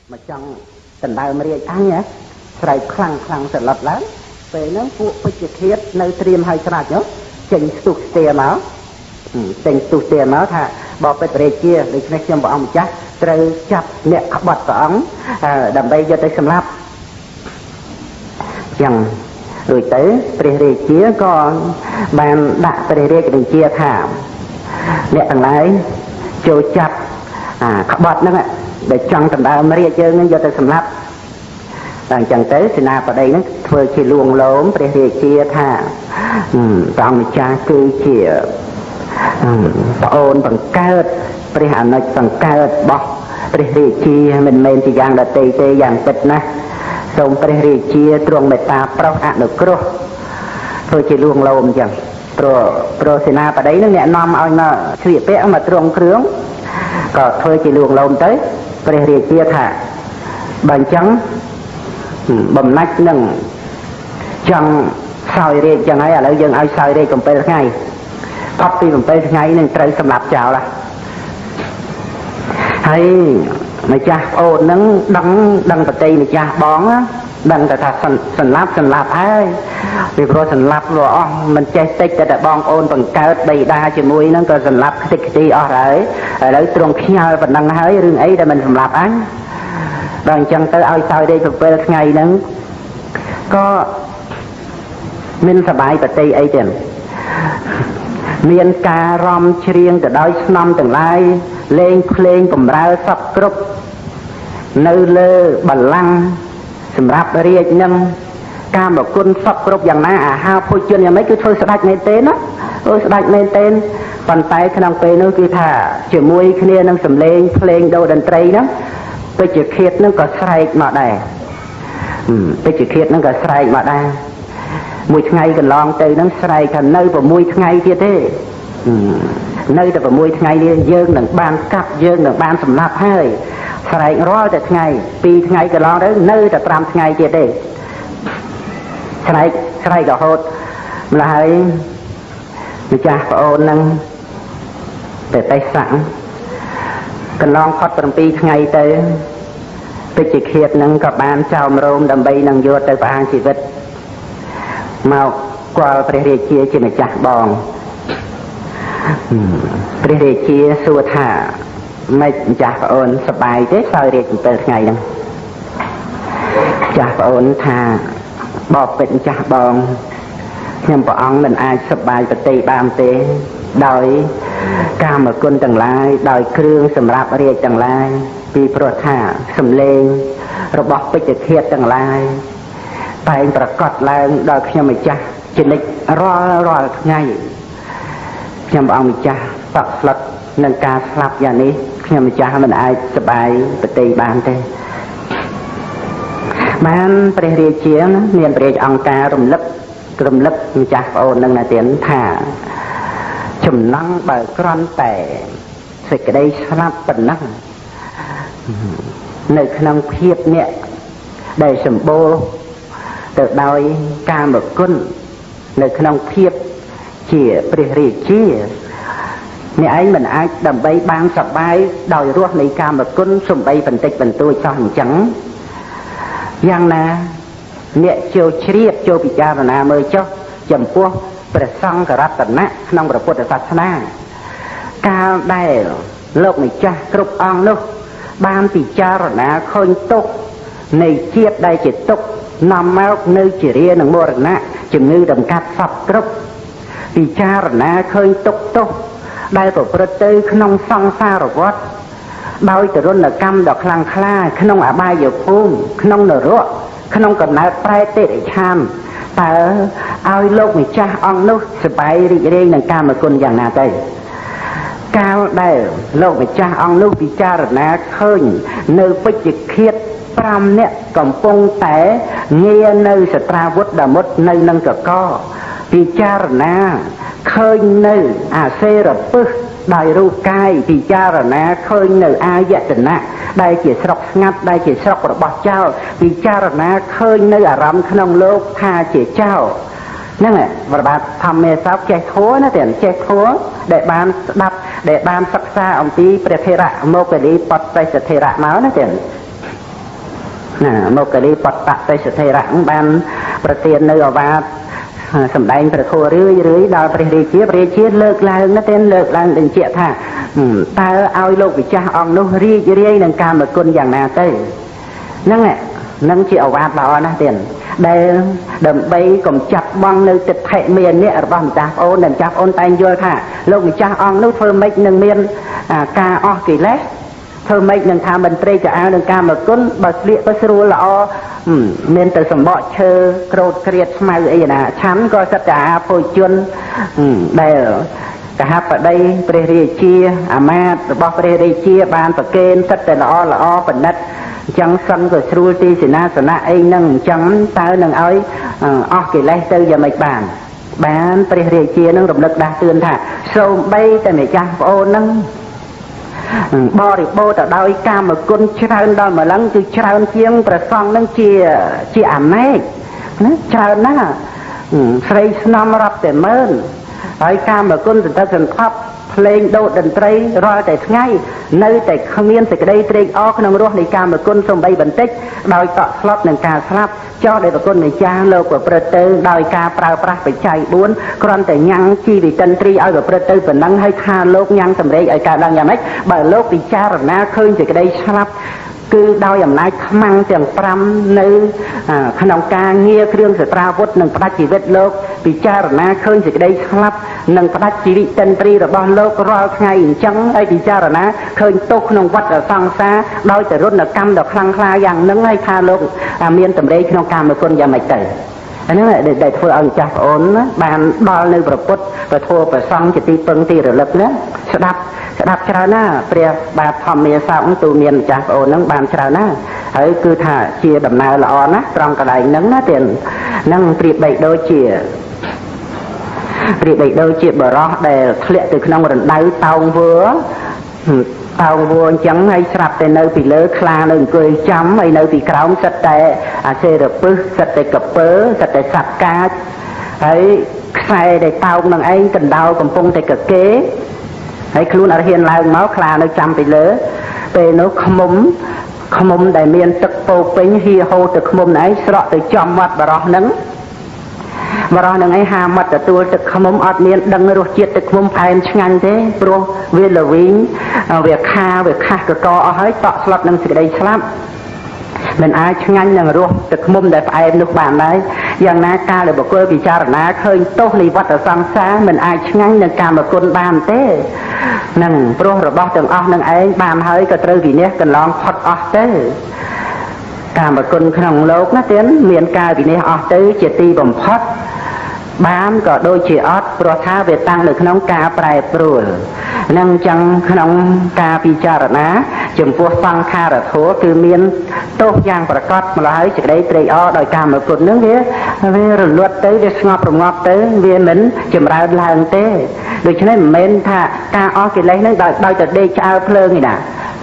mà trong tình đời mà riêng anh nhé sợi khăng sẽ lật lớn về nó phụ phải trực thiết nơi tiêm hay sao nhớ trình sụt tiền máu trình sụt tiền máu thà bỏไปเรียchia để cho xem bọn ông chắc trời chặt nẹt bật ống đầm bay cho tới xem lắp chẳng rồi tới ria chia còn bàn đặt ria cái đường chia thả nẹt thằng lái trôi chặt bật nữa để trong tầm đạo Maria chơi nên do tới sầm lấp đằng chẳng tới thì nào vào đây nó vừa chỉ luồng lốm để chia thả trong cha cứ chỉ ôn bằng cao để hà nội bằng cao bọc để chia mình chỉ giang là tê tê giang tịch nè xong để chia truồng mệt ta pro được cro thôi chỉ luồng lốm chẳng pro thì nào vào đấy nó nhẹ nom ao nó chuyện bé mà truồng krướng còn thôi chỉ luồng lốm tới để chia thả bằng trắng bầm nách nâng chẳng soi đi chẳng ấy là dân ai soi đi cònពេលថ្ងៃផុតពី7ថ្ងៃនឹងត្រូវសម្លាប់ចោលហើយម្ចាស់ប្អូននឹងដឹងប្រតិម្ចាស់បងដឹងតែថាសម្លាប់ហើយពីព្រោះសម្លាប់លោអស់មិនចេះតិចតែបងប្អូនបង្កើតបិតាជាមួយនឹងក៏សម្លាប់ខ្ទេចខ្ទីអស់ហើយឥឡូវទ្រង់ខ្ញាល់ប៉ុណ្ណឹងហើយរឿងអីដែលមិនសម្លាប់អញដល់អញ្ចឹងទៅឲ្យសោយដេក7ថ្ងៃហ្នឹងក៏មានសបាយប្រតិអីទេមានការរំច្រៀងទៅដោយស្នំទាំងឡាយលេងភ្លេងបំរើសពគ្រប់នៅលើបល្ល័ង្កសម្រាប់រាជនឹងកាមគុណសពគ្រប់យ៉ាងណាអាហារភោជនយ៉ាងម៉េចគឺធ្វើស្ដេចមែនទេណាស្ដេចមែនទេប៉ុន្តែក្នុងពេលនោះគឺថាជាមួយគ្នានឹងសំឡេងភ្លេងដូរតន្ត្រីហ្នឹងពេជ្ជឃាតនឹងក៏ស្រែកមកដែរពេជ្ជឃាតនឹងក៏ស្រែកមកដែរមួយថ្ងៃកន្លងទៅនឹងស្រែកថានៅ6ថ្ងៃទៀតទេនៅតែ6ថ្ងៃនេះយើងនឹងបានកាប់យើងនឹងបានសម្លាប់ហើយស្រែករាល់តែថ្ងៃ2ថ្ងៃកន្លងទៅនៅតែ5ថ្ងៃទៀតទេស្រែករហូតម្ល៉េះហើយម្ចាស់ប្អូននឹងតែបេសកកន្លងផុត7ថ្ងៃទៅពេជ្ជឃាតនឹងក៏បានចោមរោមដើម្បីនឹងយកទៅប្រហារជីវិតមកគាល់ព្រះរាជាម្ចាស់បងព្រះរាជាសួរថាម៉េចម្ចាស់ប្អូនសប្បាយទេសោយរាជ7ថ្ងៃហ្នឹងម្ចាស់ប្អូនថាបបពេជ្រម្ចាស់បងខ្ញុំព្រះអង្គមិនអាចសប្បាយប្រតិបានទេដោយកាមគុណទាំងឡាយដោយគ្រឿងសម្រាប់រាជទាំងឡាយពីព្រោះថាសំឡេងរបស់ពេជ្ជឃាតទាំងឡាយតែងប្រកាសឡើងដល់ខ្ញុំម្ចាស់ជនិតរាល់ថ្ងៃខ្ញុំព្រះអង្គម្ចាស់តក់ស្លុតនឹងការស្លាប់យ៉ាងនេះខ្ញុំម្ចាស់មិនអាចសប្បាយប្រតិបានទេបានព្រះរាជាមានព្រះរាជអង្គការរំលឹកម្ចាស់ប្អូននឹងណាទៀតថាចំណងបើក្រន់តែសេចក្តីស្លាប់ប៉ុណ្ណឹងនៅក្នុងភាពអ្នកដែលសម្បូរទៅដោយកាមគុណនៅក្នុងភាពជាព្រះរាជាអ្នកឯងមិនអាចដើម្បីបានសប្បាយដោយរសនៃកាមគុណសំបីបន្តិចបន្តួចសោះអញ្ចឹងយ៉ាងណាអ្នកចូលជ្រាបចូលពិចារណាមើលចុះចំពោះព្រះសង្ឃរតនៈក្នុងព្រះពុទ្ធសាសនាកាលដែលលោកម្ចាស់គ្រប់អង្គនោះបានពិចារណាឃើញទុក្ខនៃជាតិដែលជាទុក្ខនាំមកនៅជារានិងមរណៈជំងឺដំកាត់សពគ្រប់ពិចារណាឃើញទុក្ខទោសដែលប្រព្រឹត្តទៅក្នុងសង្សារវដ្តដោយទរណកម្មដ៏ខ្លាំងក្លាក្នុងអបាយភូមិក្នុងនរកក្នុងកំណើតប្រែតិរិឆានតើឲ្យលោកម្ចាស់អង្គនោះសប្បាយរីករាយនឹងកាមគុណយ៉ាងណាទៅកាលដែលលោកម្ចាស់អង្គនោះពិចារណាឃើញនៅពេជ្ជឃាត5នាក់កំពុងតែងារនៅសត្រាវុធដមុតនៅនឹងកកពិចារណាឃើញនៅអាសេរពឹសដោយរូបកាយពិចារណាឃើញនៅអាយតនៈដែលជាស្រុកស្ងាត់ដែលជាស្រុករបស់ចៅពិចារណាឃើញនៅអារម្មណ៍ក្នុងលោកថាជាចៅហ្នឹងប្របាទធម្មេសោកចេះធัวណាទេចេះធัวដែលបានស្ដាប់ដែលបានសិក្សាអំពីព្រះធេរៈមោគលីបតេសធេរៈមកណាទេ មកកលីបតៈទេសធិរៈបានប្រទាននៅអាវាទសម្ដែងព្រះធម៌រឿយដល់ព្រះរាជាលើកឡើងណាទេលើកឡើងបញ្ជាក់ថាតើឲ្យលោកម្ចាស់អង្គនោះរីករាយនឹងកាមគុណយ៉ាងណាទៅនឹងជាអាវាទល្អណាស់ទៀតដែលដើម្បីកំចាត់បងនៅទិដ្ឋិមាននេះរបស់ម្ចាស់ប្អូននិងម្ចាស់ប្អូនតែងយល់ថាលោកម្ចាស់អង្គនោះធ្វើម៉េចនឹងមានការអស់កិលេសធ្វើម៉េចនឹងថាមន្ត្រីកអាវនឹងកាមគុណបើស្លៀកទៅស្រួលល្អមានទៅសម្បកឈើក្រូតក្រៀតស្មៅអីណាឆាន់ក៏សិតតែអាភោជនដែលកហបតីព្រះរាជាអាមាត្យរបស់ព្រះរាជាបានប្រគេនសិតតែល្អបណ្ឌិតអញ្ចឹងសឹងក៏ស្រួលទីសេនាសនៈអីហ្នឹងអញ្ចឹងតើនឹងឲ្យអស់កិលេសទៅយ៉ាងម៉េចបានព្រះរាជានឹងរំលឹកដាស់តឿនថាសូម្បីតែម្ចាស់ប្អូនហ្នឹងបរិបូរទៅដោយកាមគុណច្រើនដល់ម្លឹងគឺច្រើនជាងព្រះសង្ឃនឹងជាអនេកណាច្រើនណាស់ស្រីស្នំរាប់តែម៉ឺនហើយកាមគុណសន្ធឹកសន្ធាប់ភ្លេងដូតតន្ត្រីរាល់តែថ្ងៃនៅតែគ្មានសេចក្តីត្រេកអរក្នុងរសនៃកាមគុណសំបីបន្តិចដោយតក់ស្លុតនឹងការស្លាប់ចោះដែលប្រគុណម្ចាស់លោកប្រព្រឹត្តទៅដោយការប្រើប្រាស់បច្ច័យ4គ្រាន់តែញ៉ាំងជីវិតន្ត្រីឲ្យប្រព្រឹត្តទៅប៉ុណ្ណឹងហើយថាលោកញ៉ាំងសម្រេចឲ្យកើតឡើងយ៉ាងម៉េចបើលោកពិចារណាឃើញសេចក្តីស្លាប់គឺដោយអំណាចខ្មាំងទាំង5នៅក្នុងការងារគ្រឿងសត្រាវុធនិងផ្ដាច់ជីវិតលោកពិចារណាឃើញសេចក្តីស្លាប់និងផ្ដាច់ជីវិតតន្ត្រីរបស់លោករាល់ថ្ងៃអញ្ចឹងហើយពិចារណាឃើញទោសក្នុងវដ្តសង្សារដោយទរណកម្មដ៏ខ្លាំងក្លាយ៉ាងហ្នឹងហើយថាលោកមានតម្រេក្នុងកាមគុណយ៉ាងម៉េចទៅអាហ្នឹងដែលធ្វើឲ្យម្ចាស់ប្អូនបានដល់នៅព្រះពុទ្ធព្រះធម៌ព្រះសង្ឃជាទីពឹងទីរលឹកណាស្ដាប់ច្រើនណាព្រះបាទធម្មាសោកទូមានម្ចាស់ប្អូនហ្នឹងបានច្រើនណាហើយគឺថាជាដំណើរល្អណាស់ត្រង់កន្លែងហ្នឹងណាទៀតហ្នឹងប្រៀបបីដូចជាបរោះដែលធ្លាក់ទៅក្នុងរណ្ដៅតោងវឿអញ្ចឹងហើយស្រាប់តែនៅពីលើខ្លានៅអង្គុយចាំហើយនៅពីក្រោមសិតតែអាសេរពឹសសិតតែកពើសិតតែសត្វកាចហើយខ្សែដែលតោងនឹងឯងកណ្ដោលកំពុងតែកគេហើយខ្លួនអត់ហ៊ានឡើងមកខ្លានៅចាំពីលើពេលនោះខ្មុំដែលមានទឹកពោពេញហៀហូរទៅខ្មុំឯងស្រក់ទៅចំមាត់បរោះហ្នឹងឯងហាមាត់ទទួលទឹកខ្មុំអត់មានដឹងរសជាតិទឹកខ្មុំផ្អែមឆ្ងាញ់ទេព្រោះវាល្វីងវាខាសកកអស់ហើយតក់ស្លាប់នឹងសេចក្តីស្លាប់មិនអាចឆ្ងាញ់នឹងរសទឹកខ្មុំដែលផ្អែមនោះបានដែរយ៉ាងណាកាលដែលបុគ្គលពិចារណាឃើញទោសនៃវដ្តសង្សារមិនអាចឆ្ងាញ់នឹងកាមគុណបានទេនឹងព្រោះរបស់ទាំងអស់នឹងឯងបានហើយក៏ត្រូវវិនិច្ឆ័យកន្លងផុតអស់ទៅកាមគុណក្នុងលោកណាទៀតមានការវិនិច្ឆ័យអស់ទៅជាទីបំផុតបានក៏ដូចជាអត់ព្រោះថាវាតាំងនៅក្នុងការប្រែប្រួលនឹងចឹងក្នុងការពិចារណាចំពោះសង្ខារធម៌គឺមានទោសយ៉ាងប្រកបម្ល៉េះហើយសេចក្តីត្រេកអរដោយកាមគុណនឹងវារលត់ទៅវាស្ងប់រងាប់ទៅវាមិនចម្រើនឡើងទេដូច្នេះមិនមែនថាការអស់កិលេសនឹងដោយតែដេកឆ្អើភ្លើងទេណា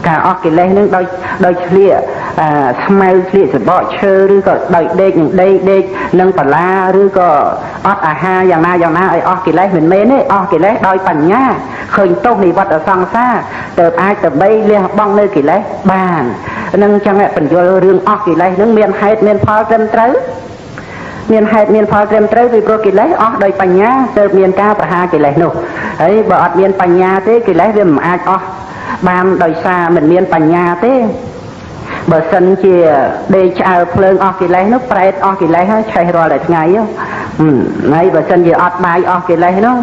ការអស់កិលេសនឹងដោយឆ្លៀកស្មៅឆ្លៀកសបកឈើឬក៏ដោយដេកនឹងបលាឬក៏អត់អាហារយ៉ាងណាឲ្យអស់កិលេសមិនមែនទេអស់កិលេសដោយបញ្ញាឃើញទោសនៃវដ្តសង្សារទើបអាចដើម្បីលះបង់នៅកិលេសបាននឹងចឹងបញ្យល់រឿងអស់កិលេសនឹងមានហេតុមានផលត្រឹមត្រូវពីព្រោះកិលេសអស់ដោយបញ្ញាទើបមានការប្រហារកិលេសនោះហើយបើអត់មានបញ្ញាទេកិលេសវាមិនអាចអស់បានដោយសារមិនមានបញ្ញាទេបើសិនជាដេកឆ្អើភ្លើងអស់កិលេសនោះប្រែតអស់កិលេសហើយឆេះរាល់តែថ្ងៃហើយបើសិនជាអត់បាយអស់កិលេសនោះ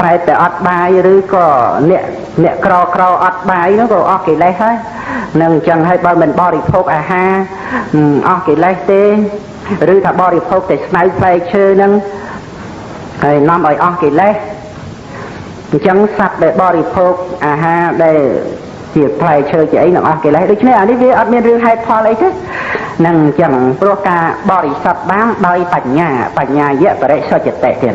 ប្រែតតែអត់បាយឬក៏អ្នកក្រអត់បាយនោះក៏អស់កិលេសហើយនឹងអញ្ចឹងហើយបើមិនបរិភោគអាហារអស់កិលេសទេឬថាបរិភោគតែស្មៅផ្លែឈើហ្នឹងហើយនាំឲ្យអស់កិលេសអញ្ចឹងសត្វដែលបរិភោគអាហារដែលជាផ្លែឈើជាអីនឹងអស់កិលេសដូច្នេះអានេះវាអត់មានរឿងហេតុផលអីទេនឹងអញ្ចឹងព្រោះការបរិសុទ្ធបានដោយបញ្ញាយៈបរិសុទ្ធតិទៀត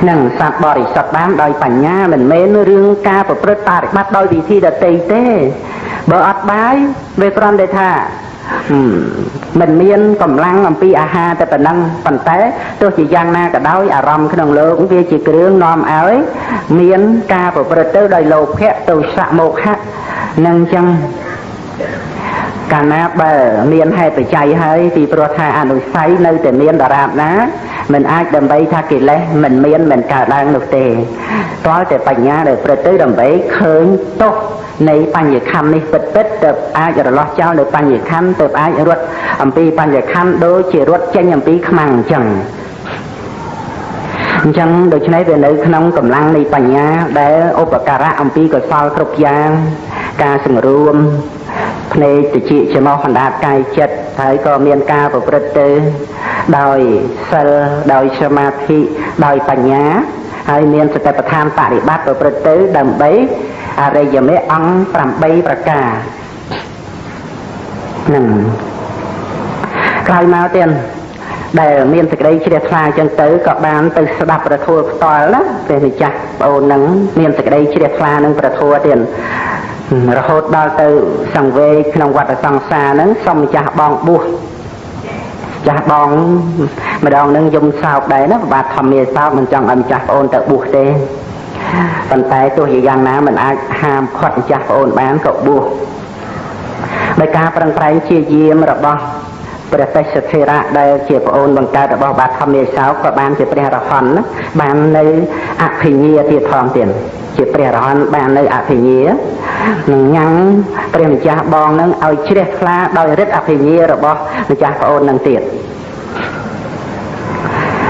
នឹងសត្វបរិសុទ្ធបានដោយបញ្ញាមិនមែនរឿងការប្រព្រឹត្តបរិបត្តិដោយវិធីដទៃទេបើអត់បាយវាគ្រាន់តែថាមិនមានកម្លាំងអំពីអាហារតែប៉ុណ្ណឹងប៉ុន្តែទោះជាយ៉ាងណាក៏ដោយអារម្មណ៍ក្នុងលោកវាជាគ្រឿងនាំឲ្យមានការប្រព្រឹត្តទៅដោយលោភៈទោសៈមោហៈនឹងចឹង កាលណាបើមានហេតុបច្ច័យហើយពីព្រោះថាអនុស័យនៅតែមានដរាបណាមិនអាចដើម្បីថាកិលេសមិនមានមិនកើតឡើងនោះទេទាល់តែបញ្ញាដែលប្រទៅដើម្បីឃើញទោសនៃបញ្ញខណ្ឌនេះពិតៗទៅអាចរលាស់ចោលនៅបញ្ញខណ្ឌទៅអាចរត់អំពីបញ្ញខណ្ឌដូចជារត់ចេញអំពីខ្មាំងអញ្ចឹងដូច្នេះវានៅក្នុងកម្លាំងនៃបញ្ញាដែលឧបការៈអំពីកុសលគ្រប់យ៉ាងការសង្រួមភ្នែកតិចច្រមុះអណ្ដាតកាយចិត្តហើយក៏មានការប្រព្រឹត្តទៅដោយសិលដោយសមាធិដោយបញ្ញាហើយមានសតិប្បដ្ឋានបរិបត្តិប្រព្រឹត្តទៅដើម្បីអរិយមគ្គអង្គ8ប្រការនឹងក្រោយមកទៀតដែលមានសេចក្តីជ្រះថ្លាចឹងទៅក៏បានទៅស្ដាប់ព្រះធម៌ផ្ទាល់ណាព្រះម្ចាស់ប្អូននឹងមានសេចក្តីជ្រះថ្លានឹងព្រះធម៌ទៀតរហូតដល់ទៅសង្វេគក្នុងវដ្តសង្សារហ្នឹងសូមម្ចាស់បងបួសចាស់បងម្ដងនឹងយំសោកដែរណាបាទធម្មាសោកមិនចង់ឲ្យម្ចាស់ប្អូនទៅបួសទេប៉ុន្តែទោះជាយ៉ាងណាមិនអាចហាមឃាត់ម្ចាស់ប្អូនបានក៏បួសដោយការប្រឹងប្រែងជាយាមរបស់ព្រះតេសធិរៈដែលជាប្អូនបង្កើតរបស់បាទធម្មាសោកក៏បានជាព្រះរហន្តណាបាននៅអភិញ្ញាទៀតផងទៀតជាព្រះរហន្តបាននៅអភិញ្ញានឹងញ៉ាំងព្រះម្ចាស់បងនឹងឲ្យជ្រះថ្លាដោយฤทธิ์អភិញ្ញារបស់ម្ចាស់ប្អូននឹងទៀត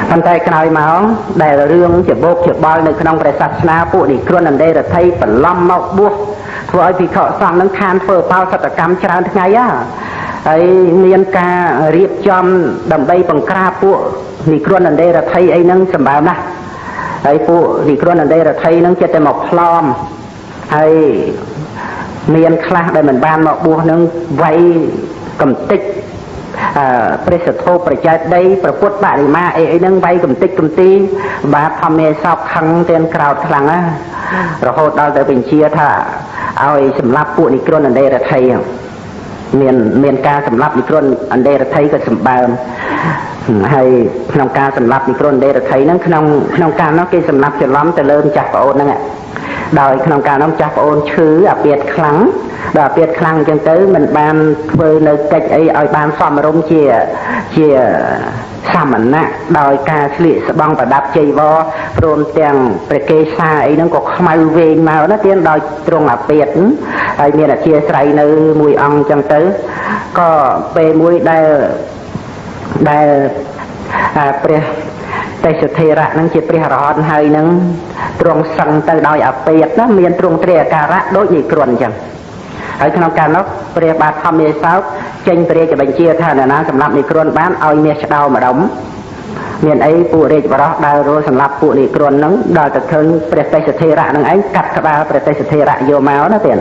ប៉ុន្តែក្រោយមកដែលរឿងច្បោកច្បល់នៅក្នុងព្រះសាសនាពួកនេះគ្រុនអន្តរថៃបន្លំមកបួសធ្វើឲ្យភិក្ខុសង្ឃនឹងខានធ្វើបោសតកម្មច្រើនថ្ងៃហើយមានការរៀបចំដើម្បីបង្ក្រាបពួកនេះគ្រុនអន្តរថៃអីហ្នឹងសម្បើមណាស់ហើយពួកនេះគ្រុនអន្តរថៃហ្នឹងចិត្តតែមកផ្លំហើយមានខ្លះដែលមិនបានមកបួសនឹងវាយកំតិចព្រះសទ្ធោប្រជែកដីប្រពុតបរិមាអីហ្នឹងវាយកំតិចកំទីបាទធម្មាសោកខឹងទាំងក្រោតខ្លាំងណារហូតដល់ទៅបញ្ជាថាឲ្យសម្លាប់ពួកនេះគ្រុនអន្តរថៃមានការសម្លាប់និក្រនអន្តរថៃក៏សម្បើមហើយក្នុងការសម្លាប់និក្រនអន្តរថៃហ្នឹងក្នុងការនោះគេសម្លាប់ច្រឡំទៅលើម្ចាស់ប្អូនហ្នឹងដោយក្នុងការនោះម្ចាស់ប្អូនឈឺអាពាធខ្លាំងដល់អាពាធខ្លាំងអញ្ចឹងទៅមិនបានធ្វើនៅកិច្ចអីឲ្យបានសមរម្យជាសាមណៈដោយការស្លៀកស្បង់ប្រដាប់ជ័យវរព្រមទាំងព្រះកេសាអីហ្នឹងក៏ខ្មៅវែងមកណាទៀតដោយត្រង់អាពាធហើយមានអធិស្ឋ័យនៅមួយអង្គអញ្ចឹងទៅក៏ពេលមួយដែលព្រះតេសធិរៈហ្នឹងជាព្រះរហន្តហើយហ្នឹងទ្រង់សឹងទៅដោយអាពាធណាមានទ្រង់ត្រីអាការៈដូចនេះគ្រុនអញ្ចឹងហើយក្នុងកាលនោះព្រះបាទធម្មាសោកចេញព្រះរាជបញ្ជាថាអ្នកណាសម្រាប់នេះគ្រុនបានឲ្យមាសឆ្ដោម្ដុំមានអីពួករាជបរោះដើររសម្រាប់ពួកនេះគ្រុនហ្នឹងដល់ទៅឃើញព្រះតេសធិរៈហ្នឹងឯងកាត់ក្បាលព្រះតេសធិរៈយកមកណាទៀត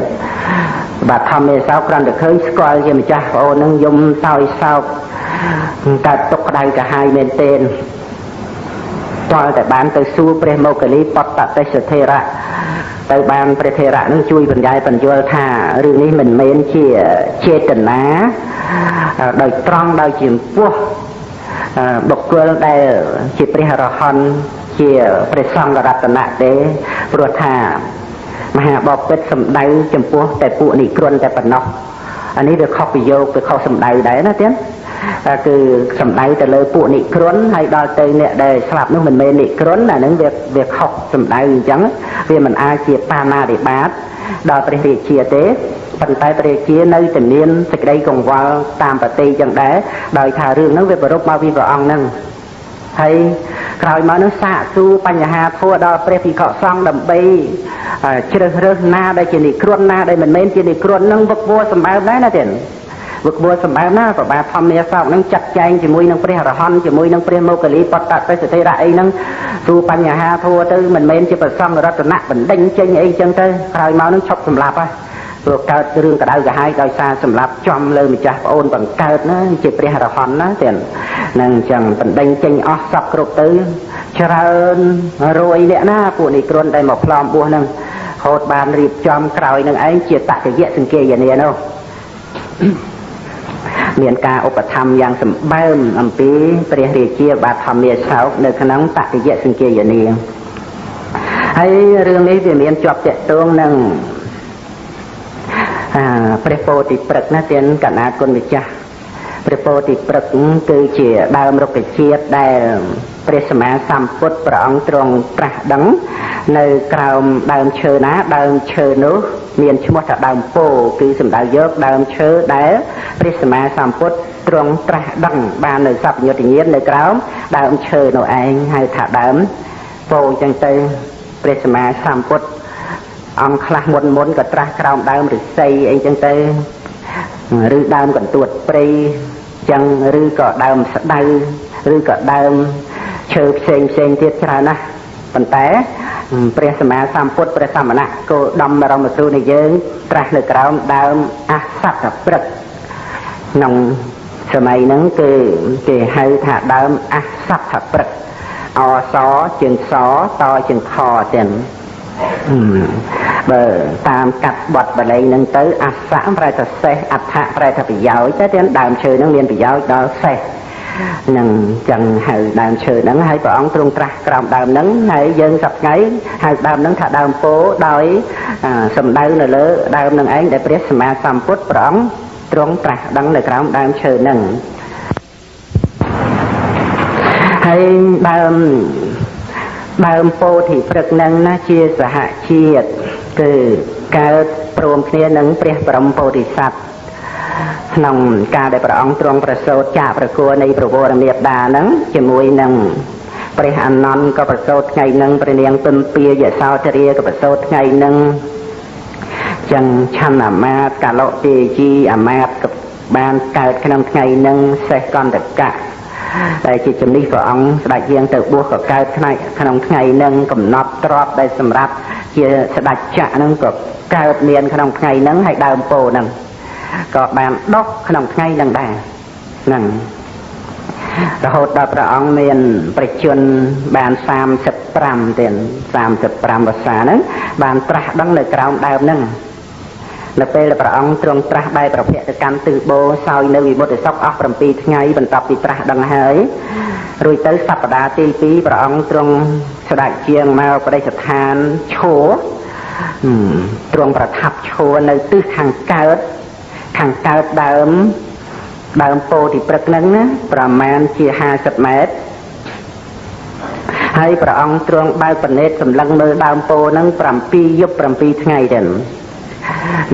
បាទធម្មាសោកគ្រាន់តែឃើញស្គាល់ជាម្ចាស់ប្អូនហ្នឹងយំសោយសោកកើតទុកក្តៅកាហាយមែនទែនតើតែបានទៅសួរព្រះមោគលីបតតេសធិរៈទៅបានព្រះធេរៈនឹងជួយបញ្យល់ថារឿងនេះមិនមែនជាចេតនាដោយត្រង់ដោយចំពោះបុគ្គលដែលជាព្រះអរហន្តជាព្រះសង្ឃរតនៈទេព្រោះថាមហាបពិតសម្ដៅចំពោះតែពួកនេះគ្រុនតែប៉ុណ្ណោះអានេះវាខុសប្រយោគវាខុសសម្ដៅដែរណាទៀតគឺសម្ដៅទៅលើពួកនិគ្រុនហើយដល់ទៅអ្នកដែលស្លាប់នោះមិនមែននិគ្រុនអានឹងវាខុសសម្ដៅអញ្ចឹងវាមិនអាចជាបាណាតិបាតដល់ព្រះរាជាទេប៉ុន្តែព្រះរាជានៅតែមានសេចក្តីកង្វល់តាមប្រតិអញ្ចឹងដែរដោយថារឿងហ្នឹងវាប្ររពមកពីព្រះអង្គហ្នឹងហើយក្រោយមកនោះសាកសួរបញ្ហាធัวដល់ព្រះភិក្ខុសង្ឃដើម្បីជ្រើសរើសណាដែលជានិគ្រុនណាដែលមិនមែនជានិគ្រុនហ្នឹងវឹកវរសម្បើមដែរណាទេវឹកវរសម្បើមណាប្របាទធម្មាសោកហ្នឹងចាត់ចែងជាមួយនឹងព្រះអរហន្តជាមួយនឹងព្រះមោគលីបតតេសធិរៈអីហ្នឹងសួរបញ្ហាធัวទៅមិនមែនជាប្រសង្ឃរតនៈបណ្ដេញចេញអីចឹងទៅក្រោយមកហ្នឹងឈប់សម្លាប់ហើយព្រោះកើតរឿងក្តៅក្រហាយដោយសារសម្លាប់ចំលើម្ចាស់ប្អូនបង្កើតណាជាព្រះអរហន្តណាទៀតហ្នឹងអញ្ចឹងបណ្ដេញចេញអស់សពគ្រប់ទៅច្រើនរយអ្នកណាពួកនេះគ្រុនដែលមកផ្លំបួសហ្នឹងហូតបានរៀបចំក្រោយនឹងឯងជាតតិយៈសង្គាយនានោះមានការឧបត្ថម្ភយ៉ាងសម្បើមអំពីព្រះរាជាបាទធម្មាសោកនៅក្នុងតតិយៈសង្គាយនាហើយរឿងនេះវាមានជាប់ទាក់ទងនឹង ព្រះពោធិព្រឹក្សណាទានកណាគុណម្ចាស់ព្រះពោធិព្រឹក្សគឺជាដើមរុក្ខជាតិដែលព្រះសម្មាសម្ពុទ្ធព្រះអង្គទ្រង់ត្រាស់ដឹងនៅក្រោមដើមឈើណាដើមឈើនោះមានឈ្មោះថាដើមពោធិ៍គឺសំដៅយកដើមឈើដែលព្រះសម្មាសម្ពុទ្ធទ្រង់ត្រាស់ដឹងបាននៅសព្វញ្ញត្តិញ្ញាណនៅក្រោមដើមឈើនោះឯងហៅថាដើមពោធិ៍ចឹងទៅព្រះសម្មាសម្ពុទ្ធអង្គខ្លះមុនក៏ត្រាស់ក្រោមដើមឫស្សីអីចឹងទៅឬដើមកន្ទួតព្រៃចឹងឬក៏ដើមស្ដៅឬក៏ដើមឈើផ្សេងទៀតច្រើនណាស់ប៉ុន្តែព្រះសម្មាសម្ពុទ្ធព្រះសមណៈគោដំបរមគ្រូនៃយើងត្រាស់នៅក្រោមដើមអសត្តព្រឹក្សក្នុងសម័យហ្នឹងគឺគេហៅថាដើមអសត្តព្រឹក្សអសជាងសតជាងខទៀតបើតាមកាត់បទបាលីហ្នឹងទៅអសៈប្រែថាសេះអដ្ឋៈប្រែថាប្រយោជន៍តែទៀតដើមឈើហ្នឹងមានប្រយោជន៍ដល់សេះនឹងចឹងហៅដើមឈើហ្នឹងហើយព្រះអង្គទ្រង់ត្រាស់ក្រោមដើមហ្នឹងហើយយើងសប្តាហ៍ហៅដើមហ្នឹងថាដើមពោធិ៍ដោយសំដៅនៅលើដើមហ្នឹងឯងដែលព្រះសម្មាសម្ពុទ្ធព្រះអង្គទ្រង់ត្រាស់ដឹងនៅក្រោមដើមឈើហ្នឹងហើយដើមពោធិព្រឹក្សហ្នឹងណាជាសហជាតិគឺកើតព្រមគ្នានឹងព្រះបរមពោធិសត្វក្នុងការដែលព្រះអង្គទ្រង់ប្រសូតចាកប្រគល់នៃប្រវរមេត្តាហ្នឹងជាមួយនឹងព្រះអានន្ទក៏ប្រសូតថ្ងៃហ្នឹងព្រះនាងពិម្ពាយសោធរាក៏ប្រសូតថ្ងៃហ្នឹងចឹងឆន្ទអាមាត្យកាលទេជីអាមាត្យក៏បានកើតក្នុងថ្ងៃហ្នឹងសេះកន្តកៈដែលជាជំនិះព្រះអង្គស្ដេចយាងទៅបួសក៏កើតក្នុងថ្ងៃហ្នឹងកំណត់ទ្រព្យដែលសម្រាប់ជាស្ដេចចក្រហ្នឹងក៏កើតមានក្នុងថ្ងៃហ្នឹងហើយដើមពោធិ៍ហ្នឹងក៏បានដុះក្នុងថ្ងៃហ្នឹងដែរហ្នឹងរហូតដល់ព្រះអង្គមានប្រជជនបាន35ទៀត35វស្សាហ្នឹងបានត្រាស់ដឹងនៅក្រោមដើមហ្នឹងនៅពេលដែលព្រះអង្គទ្រង់ត្រាស់បែរប្រភពទៅកាន់ទិសបូសោយនៅវិមុតសុខអស់7ថ្ងៃបន្ទាប់ពីត្រាស់ដឹងហើយរួចទៅសប្តាហ៍ទី2ព្រះអង្គទ្រង់ស្ដេចជាងមកបដិស្ថានឈរទ្រង់ប្រថាប់ឈរនៅទិសខាងកើតដើមពោធិព្រឹក្សហ្នឹងណាប្រមាណជា50ម៉ែត្រហើយព្រះអង្គទ្រង់បើកប្រណេតសម្លឹងមើលដើមពោធិហ្នឹង7យប់7ថ្ងៃទៀត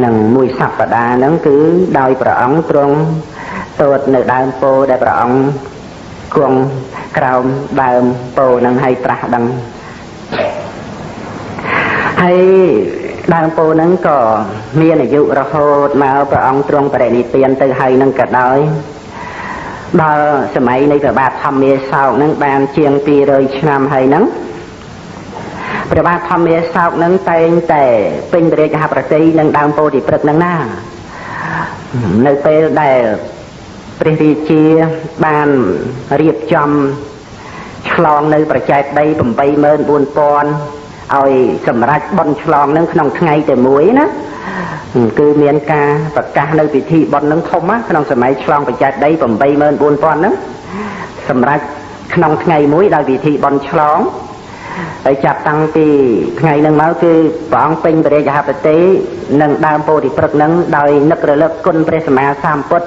នឹងមួយសប្តាហ៍ហ្នឹងគឺដោយព្រះអង្គទ្រង់ទតនៅដើមពោធិដែលព្រះអង្គគង់ក្រោមដើមពោធិហ្នឹងហើយត្រាស់ដឹងហើយដើមពោធិហ្នឹងក៏មានអាយុរហូតមកព្រះអង្គទ្រង់បរិនិព្វានទៅហើយនឹងក៏ដោយដល់សម័យនៃព្រះបាទធម្មាសោកហ្នឹងបានជាង200ឆ្នាំហើយហ្នឹងព្រះបាទធម្មាសោកនឹងតែងតែពេញព្រះរាជហឫទ័យនឹងដើមពោធិព្រឹក្សនឹងណានៅពេលដែលព្រះរាជាបានរៀបចំឆ្លងនៅប្រជែកដី 84000 ឲ្យសម្រេចបុណ្យឆ្លងនឹងក្នុងថ្ងៃតែមួយណាគឺមានការប្រកាសនៅពិធីបុណ្យនឹងធំណាក្នុងសម័យឆ្លងប្រជែកដី 84000 ហ្នឹងសម្រេចក្នុងថ្ងៃមួយដោយពិធីបុណ្យឆ្លងហើយចាប់តាំងពីថ្ងៃហ្នឹងមកគឺព្រះអង្គពេញព្រះរាជហឫទ័យនឹងដើមពោធិព្រឹក្សហ្នឹងដោយនឹករលឹកគុណព្រះសម្មាសម្ពុទ្ធ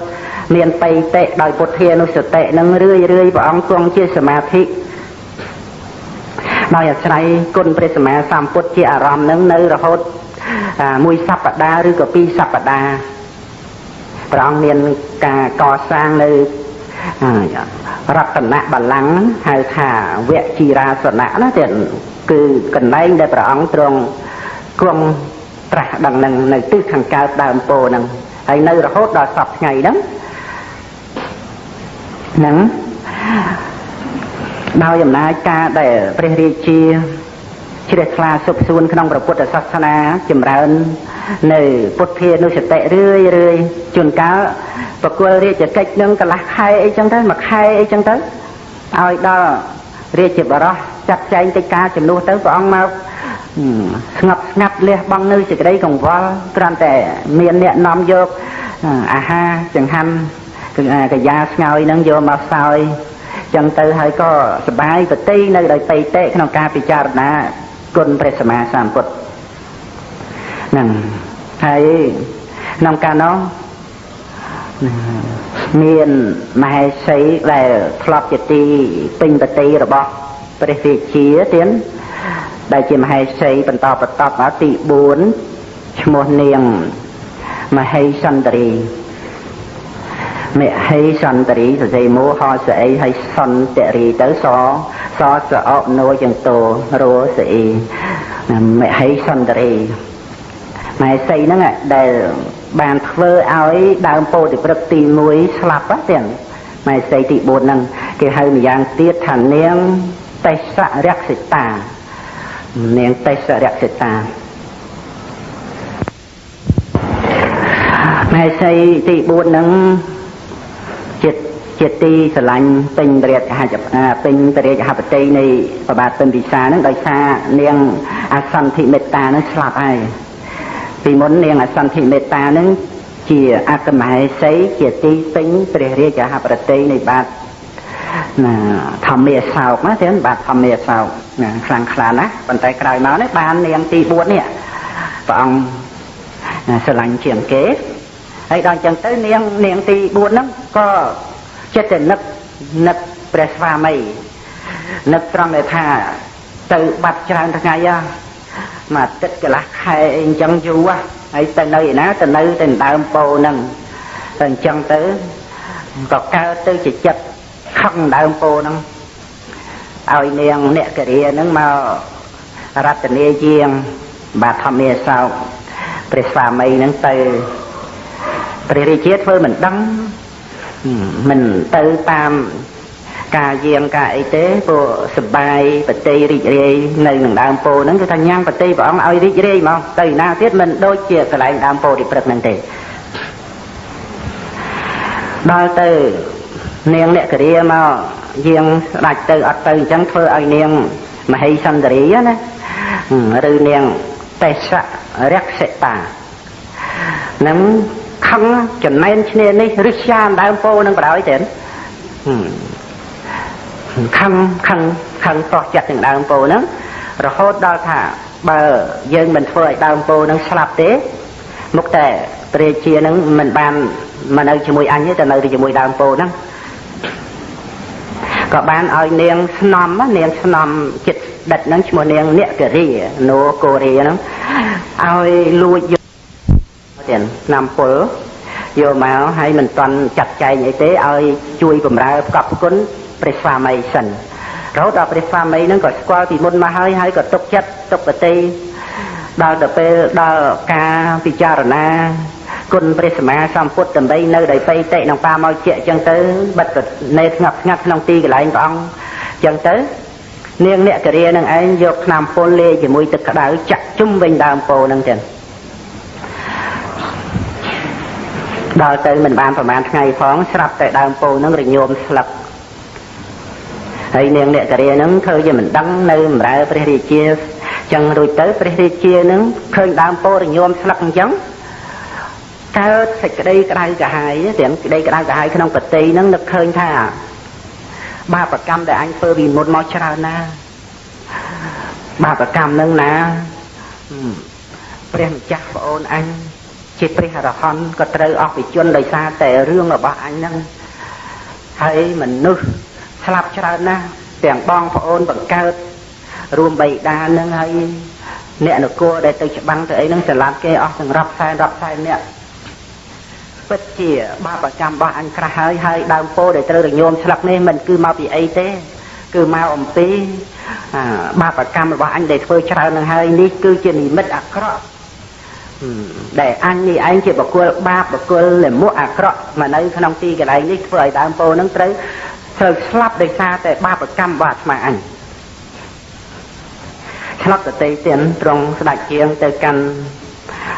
មានបៃតិដោយពុទ្ធានុសតិហ្នឹងរឿយព្រះអង្គគង់ជាសមាធិដោយអាស្រ័យគុណព្រះសម្មាសម្ពុទ្ធជាអារម្មណ៍ហ្នឹងនៅរហូតមួយសប្តាហ៍ឬក៏2សប្តាហ៍ព្រះអង្គមានការកសាងនៅរតនបល្ល័ង្កហៅថាវជីរាសនៈណាទៀតគឺកន្លែងដែលព្រះអង្គទ្រង់គង់ត្រាស់ដឹងនឹងនៅទិសខាងកើតដើមពោធិហ្នឹងហើយនៅរហូតដល់សព្វថ្ងៃហ្នឹងដោយអំណាចការដែលព្រះរាជាជ្រះថ្លាសុខសួនក្នុងព្រះពុទ្ធសាសនាចម្រើននៅពុទ្ធានុសតិរឿយជួនកាលបកគលរាជកិច្ចនឹងកន្លះខែអីចឹងទៅមួយខែអីចឹងទៅឲ្យដល់រាជបរោះចាត់ចែងកិច្ចការជំនួសទៅព្រះអង្គមកស្ងប់ស្ងាត់លះបង់នៅសេចក្តីកង្វល់គ្រាន់តែមានអ្នកនាំយកអាហារចង្ហាន់កាយាស្ងោយនឹងយកមកសោយចឹងទៅហើយក៏សបាយប្រតិនៅដោយបៃតិក្នុងការពិចារណាគុណព្រះសម្មាសម្ពុទ្ធហ្នឹងហើយ ក្នុងកាលនោះមានមហេសីដែលធ្លាប់ជាទីពេញបតីរបស់ព្រះរាជាទៀតដែលជាមហេសីបន្តបន្តមកទី4ឈ្មោះនាងមហេសន្តរីមហេសន្តរីសរសេរមូហស្អីហើយសន្តរីទៅសសអកណូចឹងតោរោស្អីមហេសន្តរីមហេសីហ្នឹងដែលបានធ្វើឲ្យដើមពោធិព្រឹក្សទី1ស្លាប់ហ្នឹងមហេសីទី4ហ្នឹងគេហៅម្យ៉ាងទៀតថានាងទេសរក្សិតានាងទេសរក្សិតាមហេសីទី4ហ្នឹងជាទីស្រឡាញ់ពេញព្រះរាជពេញព្រះរាជហបតីនៃព្រះបាទពិមពិសាហ្នឹងដោយសារនាងអសន្ធិមេត្តាហ្នឹងស្លាប់ហើយពីមុននាងអសន្ធិមេត្តាហ្នឹងជាអគ្គមហេសីជាទីពេញព្រះរាជហបតីនៃបាទធម្មាសោកណាទៀតបាទធម្មាសោកខ្លាំងខ្លាណាស់ប៉ុន្តែក្រោយមកនេះបាននាងទី4នេះព្រះអង្គស្រឡាញ់ជាងគេហើយដល់អញ្ចឹងទៅនាងទី4ហ្នឹងក៏ចិត្តតែនឹកព្រះស្វាមីនឹកត្រង់ដែលថាទៅបាត់ច្រើនថ្ងៃមួយអាទិត្យកន្លះខែអីអញ្ចឹងយូរហើយទៅនៅឯណាទៅនៅតែដើមពោហ្នឹងតែអញ្ចឹងទៅក៏កើតទៅជាចិត្តខឹងដើមពោហ្នឹងឲ្យនាងអ្នកករិយាហ្នឹងមករតនាយាងបាទធម្មាសោកព្រះស្វាមីហ្នឹងទៅព្រះរាជាធ្វើមិនដឹងមិនទៅតាមការយាងការអីទេព្រោះសបាយបតីរីករាយនៅនឹងដើមពោហ្នឹងគឺថាញ៉ាំបតីព្រះអង្គឲ្យរីករាយមកទៅណាទៀតមិនដូចជាកន្លែងដើមពោទីព្រឹកហ្នឹងទេដល់ទៅនាងអ្នកករិយាមកយាងស្ដាច់ទៅអត់ទៅអញ្ចឹងធ្វើឲ្យនាងមហេសន្តរីណាឬនាងទេសរក្សិតានឹងខឹងចំណែនឈ្នានេះរិះចានដើមពោនឹងបដ ாய் ទេខឹងតោះចិត្តនឹងដើមពោហ្នឹងរហូតដល់ថាបើយើងមិនធ្វើឲ្យដើមពោហ្នឹងស្លាប់ទេមុខតែព្រះរាជានឹងមិនបានមកនៅជាមួយអញទេតែនៅជាមួយដើមពោហ្នឹងក៏បានឲ្យនាងស្នំចិត្តដិតហ្នឹងឈ្មោះនាងអ្នកករិយាណូកូរីហ្នឹងឲ្យលួចយកទៀតឆ្នាំពលយកមកហើយមិនតន់ចាត់ចែងអីទេឲ្យជួយបម្រើផ្គប់ផ្គុណព្រះស្វាមីសិនរហូតដល់ព្រះស្វាមីហ្នឹងក៏ស្គាល់ពីមុនមកហើយក៏ទុកចិត្តទុកបតីដល់ទៅពេលដល់ការពិចារណាគុណព្រះសម្មាសម្ពុទ្ធដើម្បីនៅដោយបេតិក្នុងបាមកជាអញ្ចឹងទៅបិទនៅស្ងាត់ក្នុងទីកន្លែងព្រះអង្គអញ្ចឹងទៅនាងអ្នកករិយានឹងឯងយកថ្នាំពុលលាយជាមួយទឹកក្តៅចាក់ជុំវិញដើមពោហ្នឹងចឹងដល់ទៅមិនបានប្រហែលថ្ងៃផងស្រាប់តែដើមពោហ្នឹងរញោមស្លឹកហើយនាងអ្នកករិយាហ្នឹងធ្វើជាមិនដឹងនៅបម្រើព្រះរាជាចឹងរួចទៅព្រះរាជាហ្នឹងឃើញដើមពោរញោមស្លឹកអញ្ចឹងកើតសេចក្តីក្តៅក្រហាយទាំងក្តីក្តៅក្រហាយក្នុងប្រតិហ្នឹងនឹកឃើញថាបាបកម្មដែលអញធ្វើពីមុនមកច្រើនណាស់បាបកម្មហ្នឹងណាព្រះម្ចាស់ប្អូនអញជាព្រះអរហន្តក៏ត្រូវអស់វិជនដោយសារតែរឿងរបស់អញហ្នឹងហើយមនុស្សស្លាប់ច្រើនណាស់ទាំងបងប្អូនបង្កើតរួមបិតាហ្នឹងហើយអ្នកនគរដែលទៅច្បាំងទៅអីហ្នឹងសម្លាប់គេអស់ទាំងរាប់សែនអ្នកពិតជាបាបកម្មរបស់អញក្រាស់ហើយដើមពោដែលត្រូវរញោមស្លឹកនេះមិនគឺមកពីអីទេគឺមកអំពីបាបកម្មរបស់អញដែលធ្វើច្រើននឹងហើយនេះគឺជានិមិត្តអាក្រក់ដែលអញនេះឯងជាបុគ្គលបាបបុគ្គលលមុខអាក្រក់មកនៅក្នុងទីកន្លែងនេះធ្វើឲ្យដើមពោនឹងត្រូវស្លាប់ដោយសារតែបាបកម្មរបស់អាត្មាអញឆ្លប់ទៅទៀតត្រង់ស្ដេចជាងទៅកាន់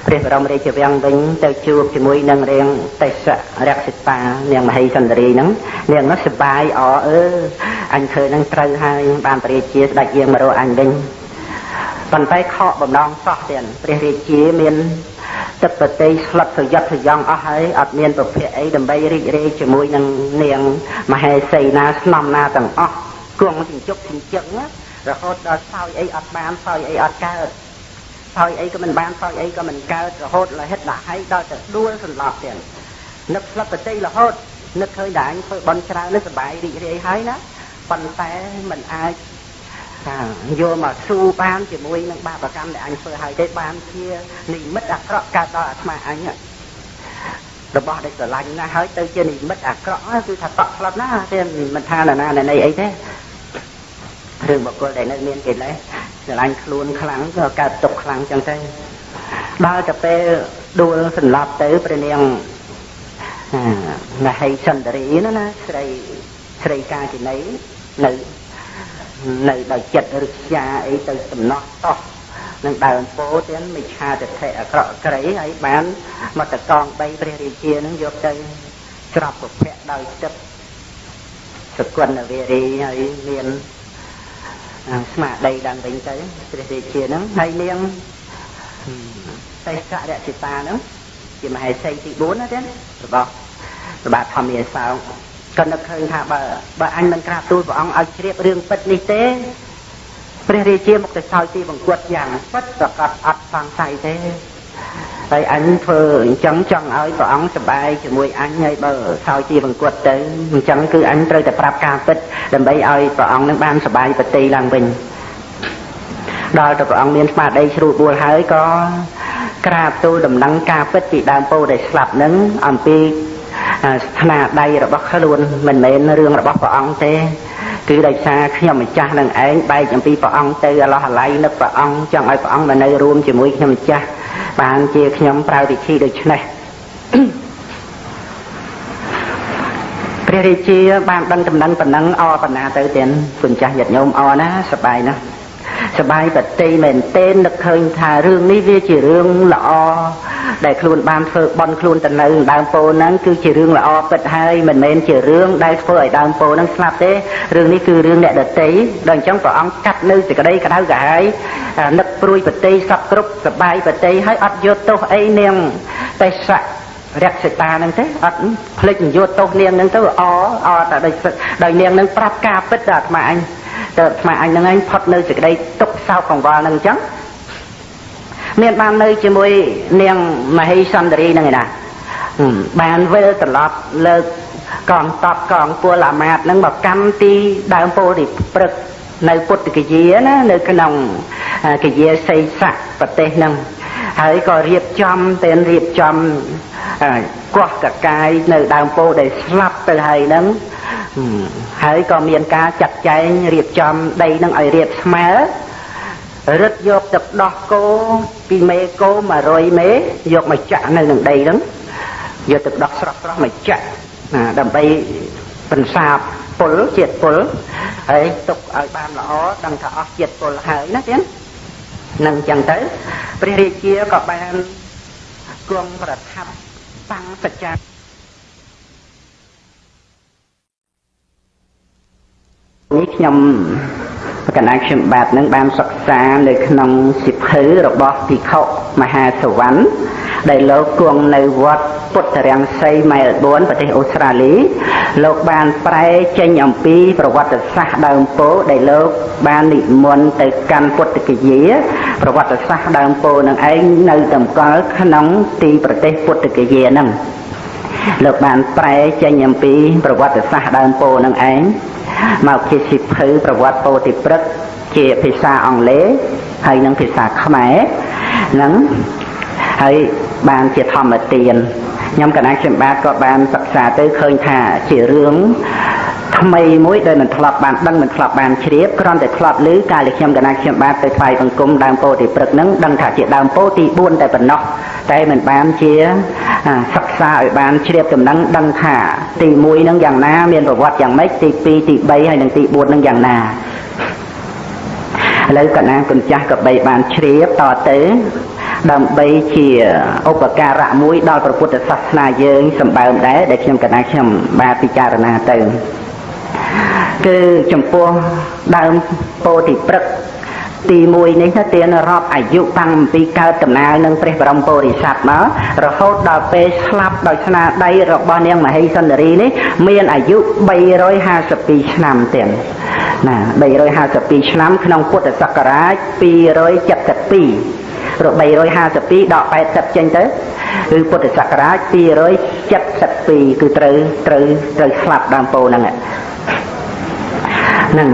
ព្រះបរមរាជវាំងវិញទៅជួបជាមួយនឹងរាងទេសរក្សិតានាងមហេសន្តរីហ្នឹងនាងនោះសប្បាយអញធ្វើនឹងត្រូវហើយបានព្រះរាជាស្ដេចយាងមករកអញវិញប៉ុន្តែខកបំណងសោះទៀតព្រះរាជាមានទឹកប្រតិស្លុតប្រយ័ត្នប្រយងអស់ហើយអត់មានប្រភពអីដើម្បីរីករាយជាមួយនឹងនាងមហេសីណាស្នំណាទាំងអស់គង់ចិញ្ចុកចិញ្ចឹងរហូតដល់សោយអីអត់បានសោយអីអត់កើត សោយអីក៏មិនបានសោយអីក៏មិនកើតរហូតរហិតដល់ហើយដល់ទៅដួលសន្លប់ទៀតនឹកស្លាប់ប្រតិរហូតនឹកឃើញតែអញធ្វើបន់ច្រើននេះសប្បាយរីករាយហើយណាប៉ុន្តែមិនអាចយកមកស៊ូបានជាមួយនឹងបាបកម្មដែលអញធ្វើហើយទេបានជានិមិត្តអាក្រក់កើតដល់អាត្មាអញរបស់ដែលស្រឡាញ់ណាស់ហើយទៅជានិមិត្តអាក្រក់គឺថាតក់ស្លាប់ណាទេមិនថាណាណីអីទេរឿងបុគ្គលដែលនៅមានកិលេសស្រឡាញ់ខ្លួនខ្លាំងក៏កើតទុកខ្លាំងចឹងទៅដល់ទៅពេលដួលសន្លប់ទៅព្រះនាងមហេសន្ទរីណាស្រីកាជីនីនៅដោយចិត្តរឹស្យាអីទៅសំណោះតោះនឹងដើមពោទៀតមិឆាទិដ្ឋិអាក្រក់អក្រីហើយបានមកតកង3ព្រះរាជានឹងយកទៅច្រប់ពភៈដោយទឹកសកុណវេរីហើយមានស្មារតីឡើងវិញទៅព្រះរាជានឹងហើយនាងទេសរជតានឹងជាមហេសីទី4ណាទៀតរបស់ព្រះបាទធម្មយាសោក៏នឹកឃើញថាបើអញមិនក្រាបទូលព្រះអង្គឲ្យជ្រាបរឿងពិតនេះទេព្រះរាជាមកទៅសោយទីបង្គត់យ៉ាងពិតប្រកបអត់សង្ស័យទេហើយអញធ្វើអញ្ចឹងចង់ឲ្យព្រះអង្គសប្បាយជាមួយអញហើយបើសោយទីបង្គត់ទៅអញ្ចឹងគឺអញត្រូវតែប្រាប់ការពិតដើម្បីឲ្យព្រះអង្គនឹងបានសប្បាយប្រតិឡើងវិញដល់ទៅព្រះអង្គមានស្មារតីជ្រួលបួលហើយក៏ក្រាបទូលដំណឹងការពិតពីដើមពោធិ៍ដែលស្លាប់នឹងអំពីស្នាដៃរបស់ខ្លួនមិនមែនរឿងរបស់ព្រះអង្គទេគឺដោយសារខ្ញុំម្ចាស់នឹងឯងបែកអំពីព្រះអង្គទៅអឡោះអាល័យនឹកព្រះអង្គចង់ឲ្យព្រះអង្គមកនៅរួមជាមួយខ្ញុំម្ចាស់បានជាខ្ញុំប្រើវិធីដូច្នេះព្រះរាជាបានដឹងដំណឹងប៉ុណ្ណឹងអរបណ្ណាទៅទៀតគុណចាស់ញាតិញោមអរណាសប្បាយណាស់សប្បាយបតិមែនទេនឹកឃើញថារឿងនេះវាជារឿងល្អដែលខ្លួនបានធ្វើបន់ខ្លួនទៅនៅដើមពោធិ៍ហ្នឹងគឺជារឿងល្អពិតហើយមិនមែនជារឿងដែលធ្វើឲ្យដើមពោធិ៍ហ្នឹងស្លាប់ទេរឿងនេះគឺរឿងអ្នកដតីដល់អញ្ចឹងព្រះអង្គកាត់នៅសេចក្តីក្តៅក្រហាយនឹកព្រួយបតិសពគ្រប់សប្បាយបតិហើយអត់យកទោសអីនាងទេសរក្សិតាហ្នឹងទេអត់ភ្លេចយកទោសនាងហ្នឹងទៅអតែដោយនាងហ្នឹងប្រាប់ការពិតដល់អាត្មាអញទៅអាត្មាអញហ្នឹងឯងផុតនៅសេចក្តីទុក្ខសោកកង្វល់ហ្នឹងអញ្ចឹងមានបាននៅជាមួយនាងមហេសន្ទរីហ្នឹងឯណាបានវិលត្រឡប់លើកកងតបកងពលអាមាត្យហ្នឹងមកកម្មទីដើមពោធិព្រឹកនៅពុទ្ធគយាណានៅក្នុងគយាសីស័កប្រទេសហ្នឹងហើយក៏រៀបចំកោះកកាយនៅដើមពោធិដែលស្លាប់ទៅហើយហ្នឹងហើយក៏មានការចាត់ចែងរៀបចំដីហ្នឹងឲ្យរៀបស្មើរឹតយកទឹកដោះគោពីមេគោ100មេយកមកចាក់នៅនឹងដីហ្នឹងយកទឹកដោះស្រស់មកចាក់ដើម្បីបន្សាបពុលជាតិពុលហើយទុកឲ្យបានល្អដឹងថាអស់ជាតិពុលហើយណាទៀតនឹងអញ្ចឹងទៅព្រះរាជាក៏បានគង់ប្រថាប់តាំងសច្ចានេះខ្ញុំកណ្ដាលខ្ញុំបាទនឹងបានសិក្សានៅក្នុងសិភៅរបស់ភិក្ខុមហាសវណ្ណដែលលោកគង់នៅវត្តពុទ្ធរាំងសីមែលប៊នប្រទេសអូស្ត្រាលីលោកបានប្រែចេញអំពីប្រវត្តិសាស្ត្រដើមពោធិ៍ដែលលោកបាននិមន្តទៅកាន់ពុទ្ធគយាប្រវត្តិសាស្ត្រដើមពោធិ៍នឹងឯងនៅតម្កល់ក្នុងទីប្រទេសពុទ្ធគយានឹងលោកបានប្រែចេញអំពីប្រវត្តិសាស្ត្រដើមពោធិ៍នឹងឯងមកជាសិភៅប្រវត្តិពោធិព្រឹក្សជាភាសាអង់គ្លេសហើយនិងភាសាខ្មែរនឹងហើយបានជាធម្មទានខ្ញុំកណ្ដាលខ្ញុំបាទក៏បានសិក្សាទៅឃើញថាជារឿងថ្មីមួយដែលមិនធ្លាប់បានដឹងមិនធ្លាប់បានជ្រាបគ្រាន់តែធ្លាប់ឮកាលដែលខ្ញុំកណ្ដាលខ្ញុំបាទទៅថ្វាយបង្គំដើមពោធិព្រឹក្សហ្នឹងដឹងថាជាដើមពោធិទី4តែប៉ុណ្ណោះតែមិនបានជាសិក្សាឲ្យបានជ្រាបដំណឹងដឹងថាទី1ហ្នឹងយ៉ាងណាមានប្រវត្តិយ៉ាងម៉េចទី2ទី3ហើយនិងទី4ហ្នឹងយ៉ាងណាឥឡូវកណ្ដាលគុណចាស់ក៏បីបានជ្រាបតទៅដើម្បីជាឧបការៈមួយដល់ព្រះពុទ្ធសាសនាយើងសម្បើមដែរដែលខ្ញុំកណ្ដាលខ្ញុំបាទពិចារណាទៅគឺចំពោះដើមពោធិព្រឹក្សទី1នេះទៅទានរាប់អាយុតាំងពីកើតដំណើរនឹងព្រះបរមពុរិស័ទមករហូតដល់ពេលស្លាប់ដោយស្នាដៃរបស់នាងមហេសន្ទរីនេះមានអាយុ352ឆ្នាំទៀតណា352ឆ្នាំក្នុងពុទ្ធសករាជ272 352 ដក 80 ចេញទៅគឺពុទ្ធសករាជ 272 គឺត្រូវស្លាប់ដើមពោហ្នឹងហ្នឹង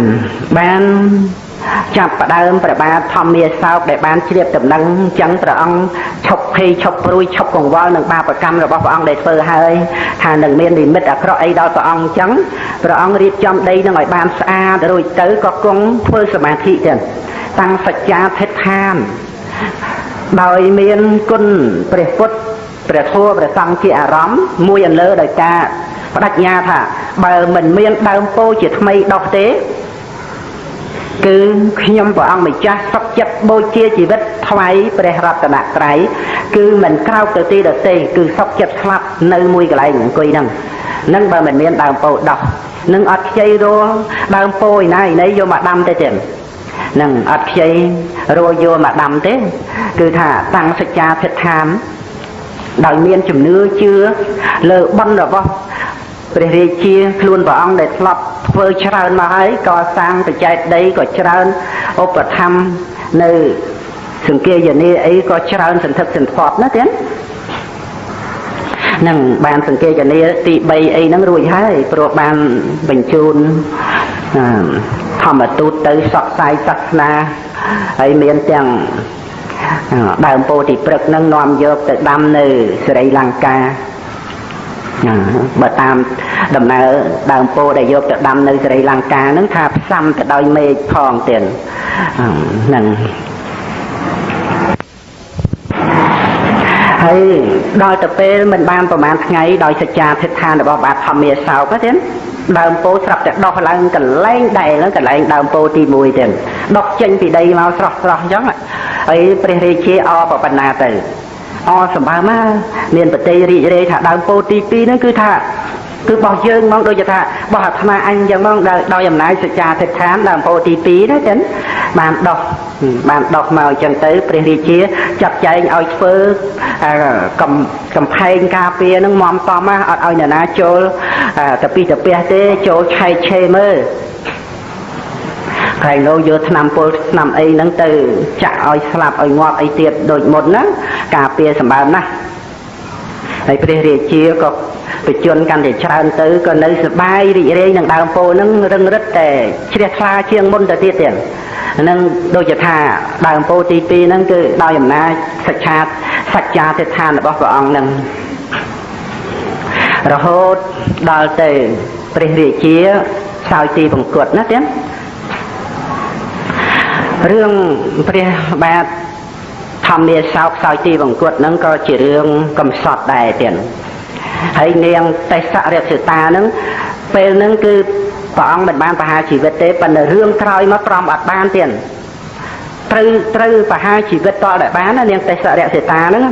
បានចាប់ផ្ដើមព្រះបាទធម្មាសោកដែលបានជ្រាបដំណឹងអញ្ចឹងព្រះអង្គឈប់ភ័យឈប់ព្រួយឈប់កង្វល់នឹងបាបកម្មរបស់ព្រះអង្គដែលធ្វើហើយថានឹងមាននិមិត្តអាក្រក់អីដល់ព្រះអង្គអញ្ចឹងព្រះអង្គរៀបចំដីនឹងឲ្យបានស្អាតរួចទៅក៏គង់ធ្វើសមាធិទៀតតាំងសច្ចាធិដ្ឋានដោយមានគុណព្រះពុទ្ធព្រះធម៌ព្រះសង្ឃជាអារម្មណ៍មួយអន្លើដោយការបដិញ្ញាថាបើមិនមានដើមពោជាថ្មីដោះទេគឺខ្ញុំព្រះអង្គម្ចាស់សុខចិត្តបូជាជីវិតថ្វាយព្រះរតនត្រ័យគឺមិនក្រោកទៅទីដទៃគឺសុខចិត្តស្លាប់នៅមួយកន្លែងអង្គុយហ្នឹងបើមិនមានដើមពោដោះនឹងអត់ខ្ចីរលដើមពោឯណាឯណីយកមកដាំទេទេនឹងអត់ខ្ចីរលយកមកដាំទេគឺថាតាំងសច្ចាធិដ្ឋានដោយមានជំនឿជឿលើបុណ្យរបស់ព្រះរាជាខ្លួនព្រះអង្គដែលធ្លាប់ធ្វើច្រើនមកហើយកសាងបច្ចេកដីក៏ច្រើនឧបត្ថម្ភនៅសង្គាយនាអីក៏ច្រើនសន្ធឹកសន្ធាប់ណាទេនឹងបានសង្គាយនាទី3អីហ្នឹងរួចហើយព្រោះបានបញ្ជូនធម្មទូតទៅសកស្ាយសាសនាហើយមានទាំងដើមពោធិព្រឹក្សហ្នឹងនាំយកទៅដាំនៅស្រីលង្កាបើតាមដំណើរដើមពោដែលយកទៅដាំនៅស្រីលង្កាហ្នឹងថាផ្សំទៅដោយមេឃផងទៀតហ្នឹងហើយដល់ទៅពេលមិនបានប្រហែលថ្ងៃដោយសច្ចាធិដ្ឋានរបស់បាទធម្មាសោកទៀតដើមពោស្រាប់តែដោះឡើងកន្លែងដែលហ្នឹងកន្លែងដើមពោទី1ទៀតដោះចេញពីដីមកស្រស់អញ្ចឹងហើយព្រះរាជាអបបណ្ណាទៅសម្បើមមានប្រតិរីករាយថាដើមពោទី2ហ្នឹងគឺថាគឺបោះយើងហ្មងដូចថាបោះអាត្មាអញអញ្ចឹងហ្មងដោយអំណាចសច្ចាធិដ្ឋានដើមពោទី2ណាចឹងបានដោះមកអញ្ចឹងទៅព្រះរាជាចាត់ចែងឲ្យធ្វើកំផែងការពារហ្នឹងមមតំអត់ឲ្យអ្នកណាចូលទៅពីទៅផ្ទះទេចូលឆែកឆេមើលហើយលោកយកឆ្នាំពុលឆ្នាំអីហ្នឹងទៅចាក់ឲ្យស្លាប់ឲ្យងាប់អីទៀតដូចមុនណាការពារសម្បើមណាស់ហើយព្រះរាជាក៏បញ្ជនកាន់តែច្រើនទៅក៏នៅសប្បាយរីករាយនឹងដើមពោហ្នឹងរឹងរិតតែជ្រះថ្លាជាងមុនទៅទៀតហ្នឹងដូចជាថាដើមពោទី2ហ្នឹងគឺដោយអំណាចសច្ចាធិដ្ឋានរបស់ព្រះអង្គហ្នឹងរហូតដល់ទៅព្រះរាជាសោយទីបង្គត់ណាទៀតរឿងព្រះបាទធម្មាសោកសោយទីបង្គត់ហ្នឹងក៏ជារឿងកំសត់ដែរទៀតហើយនាងទេសរៈសិតាហ្នឹងពេលហ្នឹងគឺព្រះអង្គមិនបានបហាជីវិតទេប៉ុន្តែរឿងក្រោយមកព្រមអត់បានទៀតត្រូវបហាជីវិតតតែបាននាងទេសរៈសិតាហ្នឹង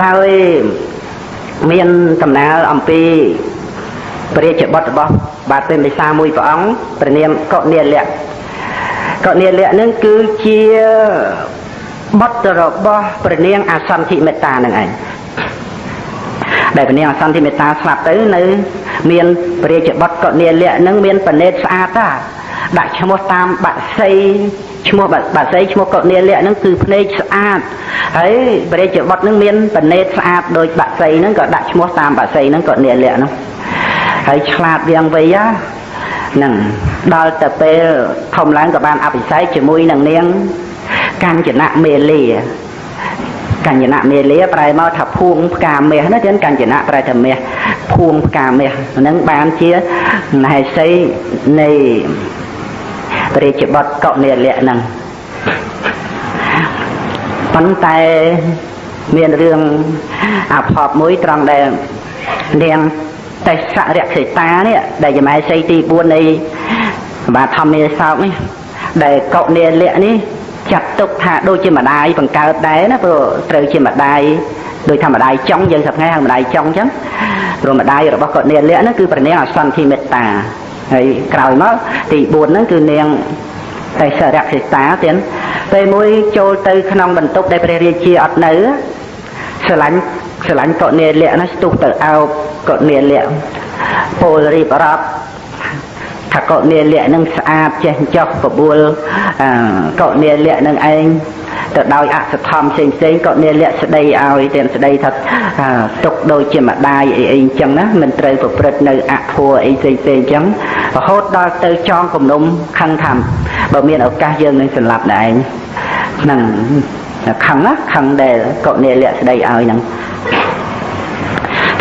ដោយមានដំណើរអំពីព្រះរាជបុត្ររបស់បាទព្រះមេសាមួយព្រះអង្គព្រះនាមកុនីលៈហ្នឹងគឺជាបុត្ររបស់ព្រះនាងអសន្ធិមេត្តានឹងឯងដែលព្រះនាងអសន្ធិមេត្តាស្លាប់ទៅនៅមានព្រះរាជបុត្រកុនីលៈនឹងមានបណេតស្អាតដាក់ឈ្មោះតាមបាក់សីឈ្មោះបាក់សីឈ្មោះកុនីលៈនឹងគឺភ្នែកស្អាតហើយព្រះរាជបុត្រនឹងមានបណេតស្អាតដោយបាក់សីនឹងក៏ដាក់ឈ្មោះតាមបាក់សីនឹងកុនីលៈនោះហើយឆ្លាតវាងវៃហ្នឹងដល់ទៅពេលធំឡើងក៏បានអភិសេកជាមួយនឹងនាងកញ្ចនមេលាប្រែមកថាភួងផ្កាមាសណាចឹងកញ្ចនៈប្រែថាមាសភួងផ្កាមាសហ្នឹងបានជាមហេសីនៃព្រះរាជបុត្រកុនីលៈហ្នឹងប៉ុន្តែមានរឿងអភ័ព្វមួយត្រង់ដែលនាងទេសរៈសិតានេះដែលជាមហេសីទី4នៃបាទធម្មាសោកនេះដែលកុនីលៈនេះចាត់ទុកថាដូចជាម្ដាយបង្កើតដែរណាព្រោះត្រូវជាម្ដាយដោយថាម្ដាយចុងយើងសប្ថ្ងៃហៅម្ដាយចុងអញ្ចឹងព្រោះម្ដាយរបស់កុនីលៈហ្នឹងគឺព្រះនាងអសន្ធិមេត្តាហើយក្រោយមកទី4ហ្នឹងគឺនាងទេសរៈសិតាទៀតពេលមួយចូលទៅក្នុងបន្ទប់ដែលព្រះរាជាអត់នៅស្រឡាញ់កុនីលៈណាស្ទុះទៅអោបកុនីលៈពលរៀបរាប់ថាកុនីលៈនឹងស្អាតចេះចោះបបួលកុនីលៈនឹងឯង ទៅដោយអសធម្មផ្សេងក៏អ្នកលាក់ស្ដីឲ្យទាំងស្ដីថាទុកដូចជាម្ដាយអីអញ្ចឹងណាមិនត្រូវប្រព្រឹត្តនៅអធម៌អីផ្សេងអញ្ចឹងរហូតដល់ទៅចងគំនុំខឹងថាបើមានឱកាសយើងនឹងសម្លាប់តែឯងហ្នឹងខឹងណាខឹងដែលក៏អ្នកលាក់ស្ដីឲ្យហ្នឹង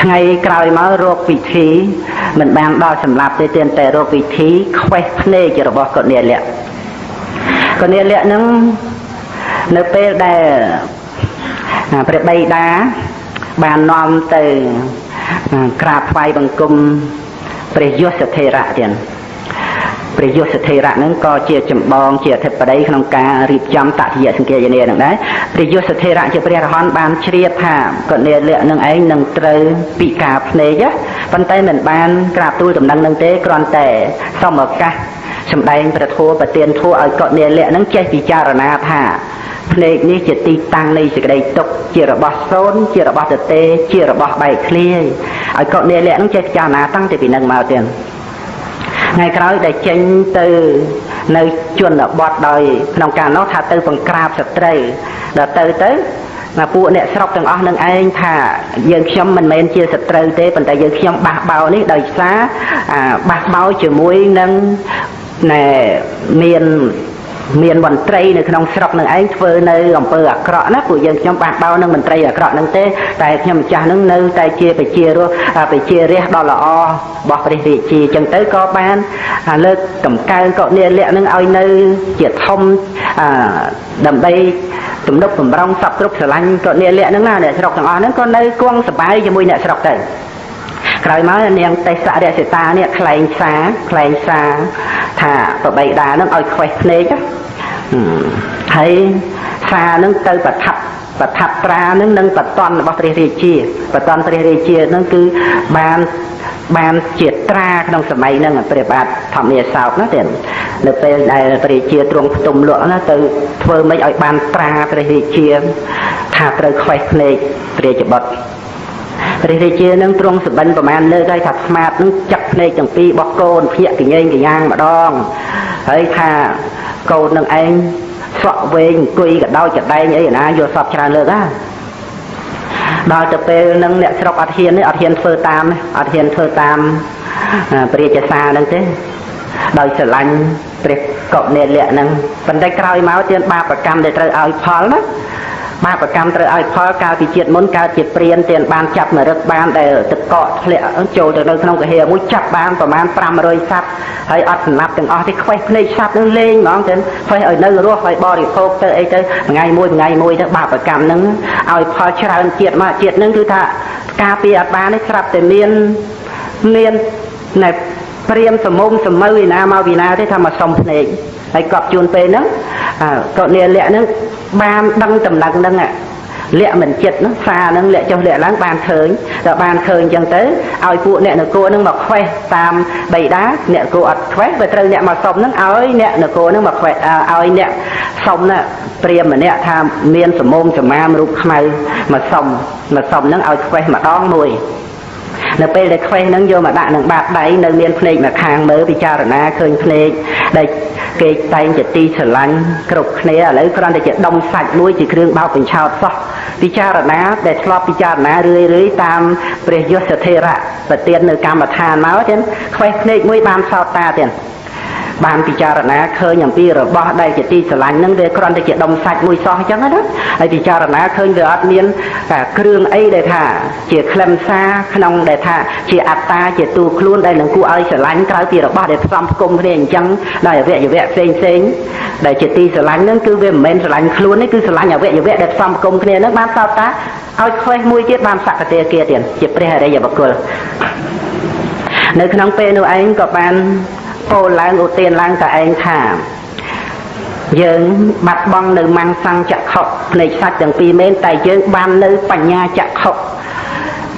ថ្ងៃក្រោយមករកវិធីមិនបានដល់សម្លាប់ទេតែរកវិធីខ្វេះភ្នែករបស់កញ្ញាលក្ខហ្នឹងនៅពេលដែលព្រះបិតាបាននាំទៅក្រាបថ្វាយបង្គំព្រះយសថេរៈទៀតព្រះយសថេរៈហ្នឹងក៏ជាចម្បងជាអធិបតីក្នុងការរៀបចំតតិយសង្កេយនាហ្នឹងដែរព្រះយសថេរៈជាព្រះរហន្តបានជ្រាបថាកញ្ញាលក្ខនឹងឯងនឹងត្រូវពិការភ្នែកប៉ុន្តែមិនបានក្រាបទូលដំណឹងនឹងទេគ្រាន់តែសូមឱកាសសម្ដែងព្រះធម៌ប្រទានធម៌ឲ្យកញ្ញាលក្ខនឹងចេះពិចារណាថាភ្នែកនេះជាទីតាំងនៃសេចក្តីទុក្ខជារបស់សូន្យជារបស់ទទេជារបស់បែកធ្លាយឲ្យកញ្ញាលក្ខនឹងចេះពិចារណាតាំងពីនឹងមកទៀតថ្ងៃក្រោយដែលចេញទៅនៅជនបទដោយក្នុងការនោះថាទៅបង្ក្រាបសត្រូវដល់ទៅពួកអ្នកស្រុកទាំងអស់នឹងឯងថាយើងខ្ញុំមិនមែនជាសត្រូវទេប៉ុន្តែយើងខ្ញុំបះបោនេះដោយសារបះបោជាមួយនឹងមានមន្ត្រីនៅក្នុងស្រុកនឹងឯងធ្វើនៅអំពើអាក្រក់ណាពួកយើងខ្ញុំបះបោនឹងមន្ត្រីអាក្រក់នឹងទេតែខ្ញុំម្ចាស់នឹងនៅតែជាប្រជារាស្ត្រដ៏ល្អរបស់ព្រះរាជាអញ្ចឹងទៅក៏បានលើកតម្កើងកញ្ញាលក្ខនឹងឲ្យនៅជាធំដើម្បីទំនុកបំរុងសពគ្រប់ស្រឡាញ់កញ្ញាលក្ខនឹងណាអ្នកស្រុកទាំងអស់ហ្នឹងក៏នៅគង់សប្បាយជាមួយអ្នកស្រុកទៅក្រោយមកនាងទេសរសិតានេះខ្លែងសារថាប្របីតានឹងឲ្យខ្វេះភ្នែកហើយសារនឹងទៅប្រថាប់ត្រានឹងនឹងបតនរបស់ព្រះរាជាបតនព្រះរាជានឹងគឺបានជាត្រាក្នុងសម័យហ្នឹងព្រះបាទធម្មាសោកណាទៀតនៅពេលដែលព្រះរាជាទ្រង់ផ្ទុំលក់ណាទៅធ្វើម៉េចឲ្យបានត្រាព្រះរាជាថាត្រូវខ្វេះភ្នែកព្រះរាជបុត្រព្រះរាជានឹងទ្រង់សម្បិនប្រមាណលើកហើយថាស្មាតនឹងចាក់ភ្នែកទាំងពីររបស់កូនភ្ញាក់កញែងកយ៉ាងម្ដងហើយថាកូននឹងឯងសក់វែងអង្គុយកដោចកដែងអីណាយកសពច្រើនលើកណាដល់ទៅពេលនឹងអ្នកស្រុកអត់ហ៊ានធ្វើតាមព្រះរាជសារហ្នឹងទេដោយស្រឡាញ់ព្រះកុមារលក្ខហ្នឹងប៉ុន្តែក្រោយមកទៀតបាបកម្មដែលត្រូវឲ្យផលណាបាបកម្មត្រូវឲ្យផលកាលពីជាតិមុនកើតជាព្រានទៀតបានចាប់មរឹកបានដែលទឹកកកធ្លាក់ចូលទៅនៅក្នុងកាហេមួយចាប់បានប្រមាណ500សត្វហើយអត់សម្លាប់ទាំងអស់ទេខ្វេះភ្នែកសត្វនឹងលេងហ្មងទៅខ្វេះឲ្យនៅរស់ឲ្យបរិភោគទៅអីទៅថ្ងៃមួយទៅបាបកម្មហ្នឹងឲ្យផលច្រើនជាតិមកជាតិហ្នឹងគឺថាការពីអត់បាននេះស្រាប់តែមានណែព្រាមសមុំសមៅឯណាមកពីណាទេថាមកសុំភ្នែកហើយកប់ជួនពេលហ្នឹងក៏នាលក្ខហ្នឹងបានដឹងដំណឹងហ្នឹងលក្ខមិនចិត្តហ្នឹងសារហ្នឹងលក្ខចុះលក្ខឡើងបានឃើញដល់បានឃើញអញ្ចឹងទៅឲ្យពួកអ្នកនគរហ្នឹងមកខ្វេះតាមបិតាអ្នកនគរអត់ខ្វេះបើត្រូវអ្នកមកសុំហ្នឹងឲ្យអ្នកនគរហ្នឹងមកខ្វេះឲ្យអ្នកសុំណាព្រាមម្នាក់ថាមានសមុំសមាមរូបខ្មៅមកសុំហ្នឹងឲ្យខ្វេះម្ដងមួយនៅពេលដែលខ្វេះហ្នឹងយកមកដាក់នឹងបាតដៃនៅមានភ្នែកមកខាងមើលពិចារណាឃើញភ្នែកដែលគេតែងជាទីស្រឡាញ់គ្រប់គ្នាឥឡូវគ្រាន់តែជាដុំសាច់មួយជាគ្រឿងបោកបញ្ឆោតសោះពិចារណាដែលធ្លាប់ពិចារណារឿយតាមព្រះយសថេរៈប្រទាននៅកម្មដ្ឋានមកទៀតខ្វេះភ្នែកមួយបានសោតតាទៀតបានពិចារណាឃើញអំពីរបស់ដែលជាទីស្រឡាញ់ហ្នឹងវាគ្រាន់តែជាដុំសាច់មួយសោះអញ្ចឹងណាហើយពិចារណាឃើញវាអត់មានគ្រឿងអីដែលថាជាខ្លឹមសារក្នុងដែលថាជាអត្តាជាតួខ្លួនដែលនឹងគួរឲ្យស្រឡាញ់ក្រៅពីរបស់ដែលផ្សំផ្គុំគ្នាអញ្ចឹងដោយអវយវៈផ្សេងដែលជាទីស្រឡាញ់ហ្នឹងគឺវាមិនមែនស្រឡាញ់ខ្លួនទេគឺស្រឡាញ់អវយវៈដែលផ្សំផ្គុំគ្នាហ្នឹងបានសោតតាឲ្យខ្វេះមួយទៀតបានសក្តិគាទៀតជាព្រះអរិយបុគ្គលនៅក្នុងពេលនោះឯងក៏បានពោលឡើងឧទានឡើងតែឯងថាយើងបាត់បង់នៅមង្សង្ចក្ខុភ្នែកសាច់ទាំងពីរមែនតែយើងបាននៅបញ្ញាចក្ខុ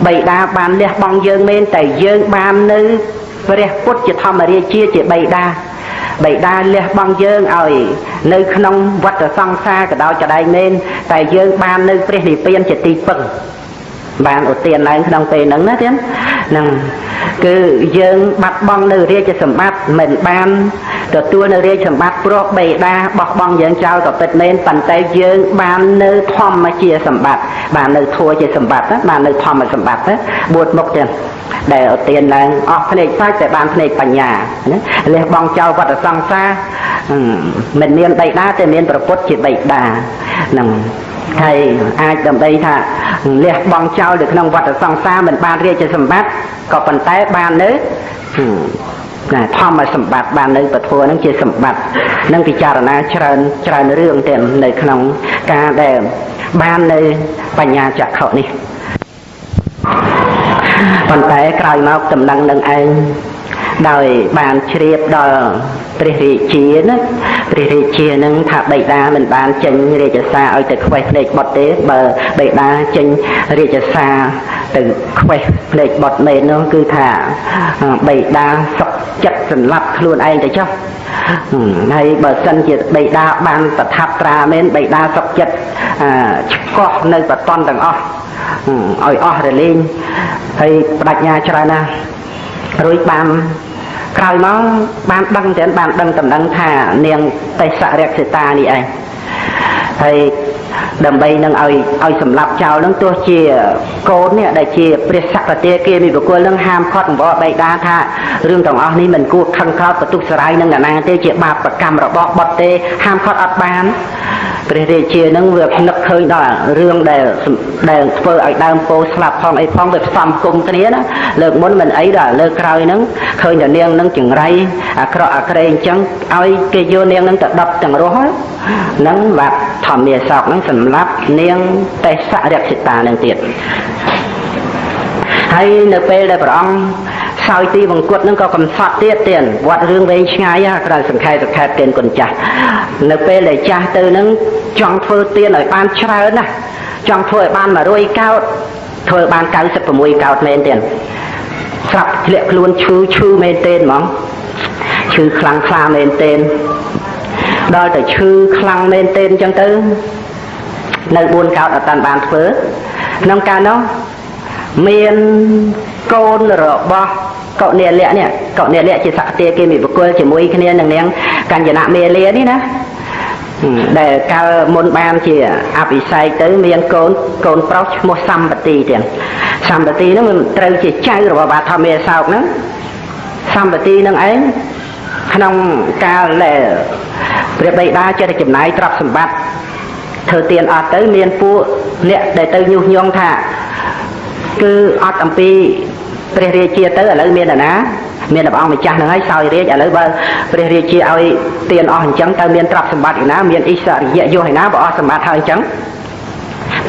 បិតាបានលះបង់យើងមែនតែយើងបាននៅព្រះពុទ្ធជាធម្មរាជាជាបិតាលះបង់យើងឲ្យនៅក្នុងវដ្តសង្សារក៏ដោយចដែងមែនតែយើងបាននៅព្រះនិព្វានជាទីពឹងបានឧទានឡើងក្នុងពេលហ្នឹងណាទៀតហ្នឹងគឺយើងបាត់បង់នៅរាជសម្បត្តិមិនបាន ទទួលនៅរាជសម្បត្តិព្រោះបេតាបោះបង់យើងចោលក៏ពិតមែនប៉ុន្តែយើងបាននៅធម្មជាសម្បត្តិបាននៅធัวជាសម្បត្តិបាននៅធម្មសម្បត្តិបួតមុខទៀតដែលឧទានឡើងអស់ភ្នែកសាច់តែបានភ្នែកបញ្ញាណាលះបង់ចោលវដ្តសង្សារមិនមានបេតាតែមានព្រះពុទ្ធជាបេតាហ្នឹងហើយអាចដើម្បីថាលះបង់ចោលនៅក្នុងវដ្តសង្សារមិនបានរាជសម្បត្តិក៏ប៉ុន្តែបាននៅធម្មសម្បត្តិបាននៅពធហ្នឹងជាសម្បត្តិនឹងពិចារណាច្រើនរឿងទៀតនៅក្នុងការដែលបាននៅបញ្ញាចក្ខុនេះប៉ុន្តែក្រោយមកដំណឹងនឹងឯងដោយបានជ្រាបដល់ព្រះរាជាណាព្រះរាជានឹងថាបិតាមិនបានចេញរាជសារឲ្យទៅខ្វេះភ្នែកបុត្រទេបើបិតាចេញរាជសារទៅខ្វេះភ្នែកបុត្រមែននោះគឺថាបិតាសុខចិត្តសម្លាប់ខ្លួនឯងទៅចុះហើយបើសិនជាបិតាបានប្រថាប់ត្រាមែនបិតាសុខចិត្តឆ្កោះនៅបតនទាំងអស់ឲ្យអស់រលែងហើយបដិញ្ញាច្រើនណាស់រួចបានក្រោយមកបានដឹងទៀតបានដឹងតំណឹងថានាងបេសរក្សិតានេះឯងហើយដើម្បីនឹងឲ្យសម្លាប់ចោលនឹងទោះជាកូននេះដែលជាព្រះសក្តិគេមានបុគ្គលនឹងហាមឃាត់អង្វរបេតាថារឿងទាំងអស់នេះមិនគួរខឹងក្រោធបន្ទុះសារាយនឹងណាទេជាបាបកម្មរបស់បុត្រទេហាមឃាត់អត់បានព្រះរាជានឹងវានឹកឃើញដល់រឿងដែលធ្វើឲ្យដើមពោស្លាប់ផងអីផងវាផ្សំគុំគ្នាណាលើកមុនមិនអីដល់លើកក្រោយហ្នឹងឃើញតែនាងនឹងចង្រៃអាក្រក់អាក្រែងអញ្ចឹងឲ្យគេយកនាងនឹងទៅដុតទាំងរស់ហ្នឹងបាទធម្មាសោកហ្នឹងសម្រាប់នាងបេសរក្សិតានឹងទៀតហើយនៅពេលដែលព្រះអង្គសោយទីបង្គត់នឹងក៏កំសត់ទៀតវត្តរឿងវែងឆ្ងាយក្រៅសង្ខេបទានគុណចាស់នៅពេលដែលចាស់ទៅនឹងចង់ធ្វើទានឲ្យបានច្រើនណាស់ចង់ធ្វើឲ្យបាន100កោដធ្វើបាន96កោដមែនទេស្រាប់ធ្លាក់ខ្លួនឈឺមែនទេហ្មងឈឺខ្លាំងខ្លាមែនទេដល់តែឈឺខ្លាំងមែនទេអញ្ចឹងទៅនៅ4កោដអត់តាន់បានធ្វើក្នុងការនោះមានកូនរបស់កុនេលៈនេះកុនេលៈជាសក្តិគេមានបុគ្គលជាមួយគ្នានឹងនាងកញ្ញនមេលានេះណាដែលកាលមុនបានជាអភិសេកទៅមានកូនប្រុសឈ្មោះសម្បត្តិទៀតសម្បត្តិហ្នឹងមិនត្រូវជាចៅរបស់បាទធម្មាសោកហ្នឹងសម្បត្តិហ្នឹងឯងក្នុងកាលដែលព្រះបិតាចេះតែចំណាយទ្រព្យសម្បត្តិធ្វើទានអត់ទៅមានពួកអ្នកដែលទៅញុះញង់ថាគឺអត់អំពីព្រះរាជាទៅឥឡូវមានណាមានព្រះអង្គម្ចាស់នឹងហើយសោយរាជឥឡូវបើព្រះរាជាឲ្យទានអស់អញ្ចឹងទៅមានទ្រព្យសម្បត្តិឯណាមានអិសរិយយសឯណាបើអស់សម្បត្តិហើយអញ្ចឹង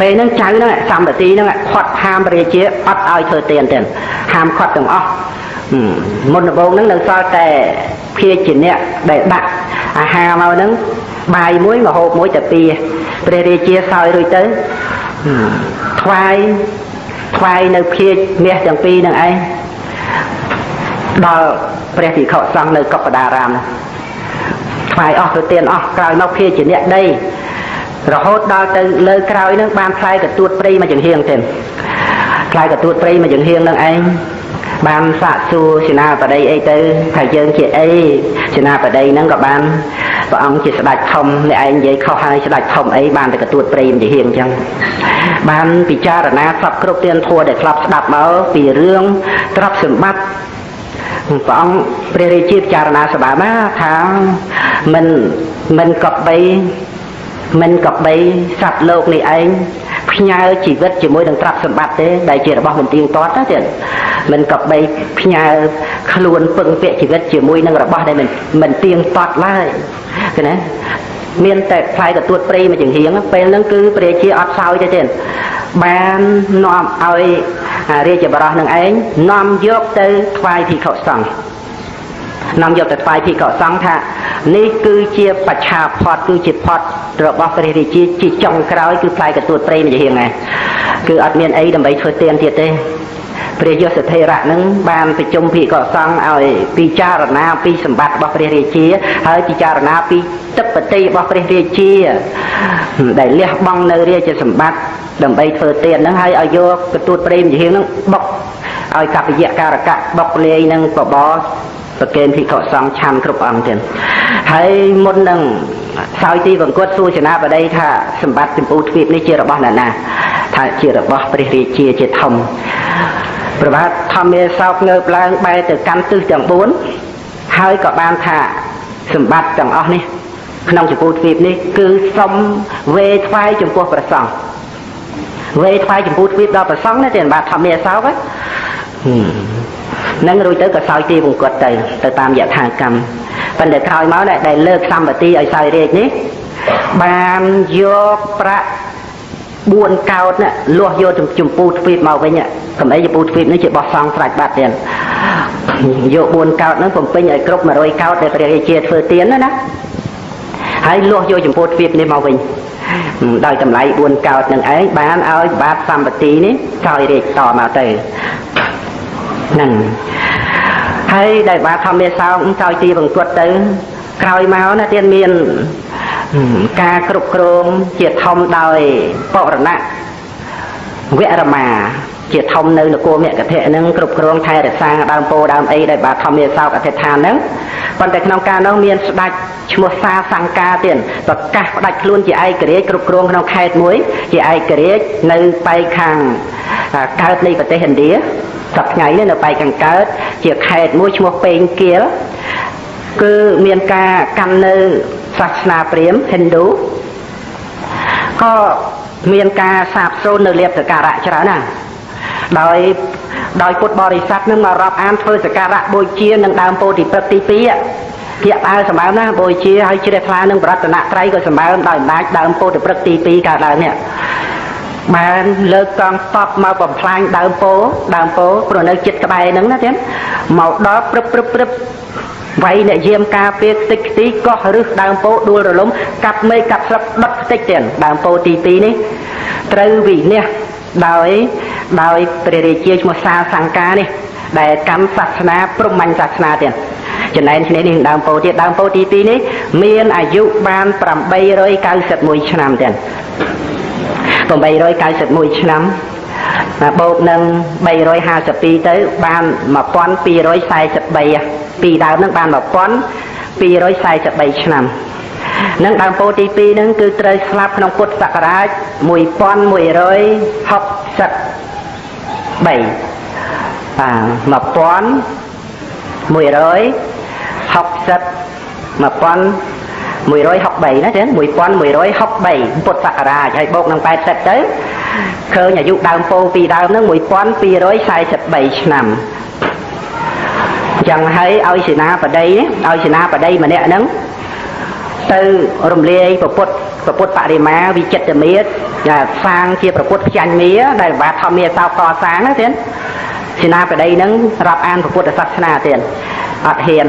ពេលហ្នឹងចៅហ្នឹងសម្បត្តិហ្នឹងខាត់ហាមព្រះរាជាអត់ឲ្យធ្វើទានទេហាមខាត់ទាំងអស់មុនដំបូងហ្នឹងនៅសល់តែភាជាអ្នកដែលដាក់អាហារមកហ្នឹងបាយមួយម្ហូបមួយតែពីរព្រះរាជាសោយរួចទៅថ្វាយនៅភាជមាសទាំងពីរនឹងឯងដល់ព្រះភិក្ខុសង្ឃនៅកុក្កដារាមថ្វាយអស់ទៅទានអស់ក្រោយមកភាជាអ្នកដីរហូតដល់ទៅលើក្រោយនឹងបានផ្លែកទួតព្រៃមកចង្ហៀងទេផ្លែកទួតព្រៃមកចង្ហៀងនឹងឯងបានសាកសួរសេនាបតីអីទៅថាយើងជាអីសេនាបតីហ្នឹងក៏បានព្រះអង្គជាស្ដេចធំអ្នកឯងនិយាយខុសហើយស្ដេចធំអីបានតែកទួតព្រៃមកចង្ហៀងអញ្ចឹងបានពិចារណាសពគ្រប់ទានធัวដែលធ្លាប់ស្ដាប់មកពីរឿងទ្រព្យសម្បត្តិព្រះអង្គព្រះរាជាពិចារណាសបាមកថាមិនកបីសត្វលោកនេះឯងផ្ញើជីវិតជាមួយនឹងទ្រព្យសម្បត្តិទេដែលជារបស់មិនទៀងទាត់ទេមិនកបីផ្ញើខ្លួនពឹងពាក់ជីវិតជាមួយនឹងរបស់ដែលមិនទៀងទាត់ឡើយឃើញទេមានតែផ្លែកទួតព្រៃមកចង្ហៀងពេលហ្នឹងគឺព្រះរាជាអត់សោយទេបាននាំឲ្យរាជបរោះនឹងឯងនាំយកទៅថ្វាយភិក្ខុសង្ឃនាំយកទៅថ្វាយភិក្ខុសង្ឃថានេះគឺជាបច្ឆាផតគឺជាផតរបស់ព្រះរាជាជាចុងក្រោយគឺផ្លែកទួតព្រៃមកចង្ហៀងហ្នឹងគឺអត់មានអីដើម្បីធ្វើទានទៀតទេព្រះយសធេរៈនឹងបានប្រជុំភិក្ខុសង្ឃឲ្យពិចារណាពីសម្បត្តិរបស់ព្រះរាជាហើយពិចារណាពីទឹកបតីរបស់ព្រះរាជាដែលលះបង់នៅរាជសម្បត្តិដើម្បីធ្វើទានហ្នឹងហើយឲ្យយកកទួតព្រៃមជាហៀងហ្នឹងបុកឲ្យកពយៈការកៈបុកលាយនឹងបបរ ប្រកេនភិក្ខុសង្ឃឆាន់គ្រប់អង្គទៀតហើយមុននឹងសោយទីបង្គត់សួរសេនាបតីថាសម្បត្តិចម្ពូទ្វីបនេះជារបស់អ្នកណាថាជារបស់ព្រះរាជាធំព្រះបាទធម្មមេសោកងើបឡើងបែរទៅកាន់ទិសទាំង4ហើយក៏បានថាសម្បត្តិទាំងអស់នេះក្នុងចម្ពូទ្វីបនេះគឺសុំវេថ្វាយចំពោះព្រះសង្ឃវេថ្វាយចម្ពូទ្វីបដល់ព្រះសង្ឃណាទេបាទធម្មមេសោកហ្នឹងរួចទៅក៏សោយទីបង្គត់ទៅតាមយថាកម្មប៉ុន្តែក្រោយមកដែលលើកសម្បត្តិឲ្យសោយរាជនេះបានយកប្រាក់4កោតណាលាស់យកចម្ពូទ្វីបមកវិញកម្អីចម្ពូទ្វីបនេះជាបោះសង់ស្រេចបាត់ទៀតយក4កោតហ្នឹងបំពេញឲ្យគ្រប់100កោតដែលព្រះរាជាធ្វើទានណាហើយលាស់យកចម្ពូទ្វីបនេះមកវិញដោយតម្លៃ4កោតនឹងឯងបានឲ្យបាទសម្បត្តិនេះសោយរាជតមកទៅហ្នឹងហើយដែលបាទធម្មមេសោកសោយទីបង្គត់ទៅក្រោយមកណាទៀតមានការគ្រប់គ្រងជាធំដោយបរណៈវរមាជាធំនៅនគរមគធៈហ្នឹងគ្រប់គ្រងថែរក្សាដើមពោដើមអីដែលបាទធម្មមេសោកអធិដ្ឋានហ្នឹងប៉ុន្តែក្នុងការនោះមានស្ដេចឈ្មោះសាសង្កាទៀតប្រកាសផ្ដាច់ខ្លួនជាឯករាជ្យគ្រប់គ្រងក្នុងខេត្តមួយជាឯករាជ្យនៅប៉ែកខាងកើតនៃប្រទេសឥណ្ឌាសប្តាហ៍ថ្ងៃនេះនៅប៉ែកខាងកើតជាខេត្តមួយឈ្មោះពេងគៀលគឺមានការកាន់នៅសាសនាព្រាហ្មណ៍ហិណ្ឌូក៏មានការសាបសូន្យនៅលៀបសក្ការៈច្រើនណាស់ដោយពុទ្ធបរិស័ទនឹងមករាប់អានធ្វើសក្ការៈបូជានឹងដើមពោធិព្រឹក្សទី2ជាអើសម្បើមណាបូជាហើយជ្រះថ្លានឹងប្រតនត្រ័យក៏សម្បើមដោយអំណាចដើមពោធិព្រឹក្សទី2កើតឡើងនេះបានលើកកងតបមកបំផ្លាញដើមពោព្រោះនៅចិត្តក្បែរហ្នឹងណាទៀតមកដល់ព្រឹបវាយអ្នកយាមការពារខ្ទេចខ្ទីកោះរឹសដើមពោដួលរលំកាប់មេឃកាប់ស្លឹកដុតខ្ទេចទៀតដើមពោទី2នេះត្រូវវិនិច្ឆ័យដោយព្រះរាជាឈ្មោះសាសង្កានេះដែលកម្មសាសនាព្រហ្មញ្ញសាសនាទៀតចំណែកគ្នានេះដើមពោទៀតដើមពោទី2នេះមានអាយុបាន891ឆ្នាំទៀត891ឆ្នាំបូកនឹង352ទៅបាន1243ពីដើមនឹងបាន1243ឆ្នាំនឹងដើមពោទី2ហ្នឹងគឺត្រូវស្លាប់ក្នុងពុទ្ធសករាជ1163ណាចឹង1163ពុទ្ធសករាជហើយបូកនឹង80ទៅឃើញអាយុដើមពោពីដើមហ្នឹង1243ឆ្នាំចឹងហើយឲ្យសេនាបតីម្នាក់ហ្នឹងទៅរំលាយប្រពុតបរិមាវិចិត្រមាត្រសាងជាប្រពុតខ្ចាញ់មាដែលបាទធម្មមេសោកកសាងណាទៀតសេនាបតីហ្នឹងរាប់អានពុទ្ធសាសនាទៀតអត់ហ៊ា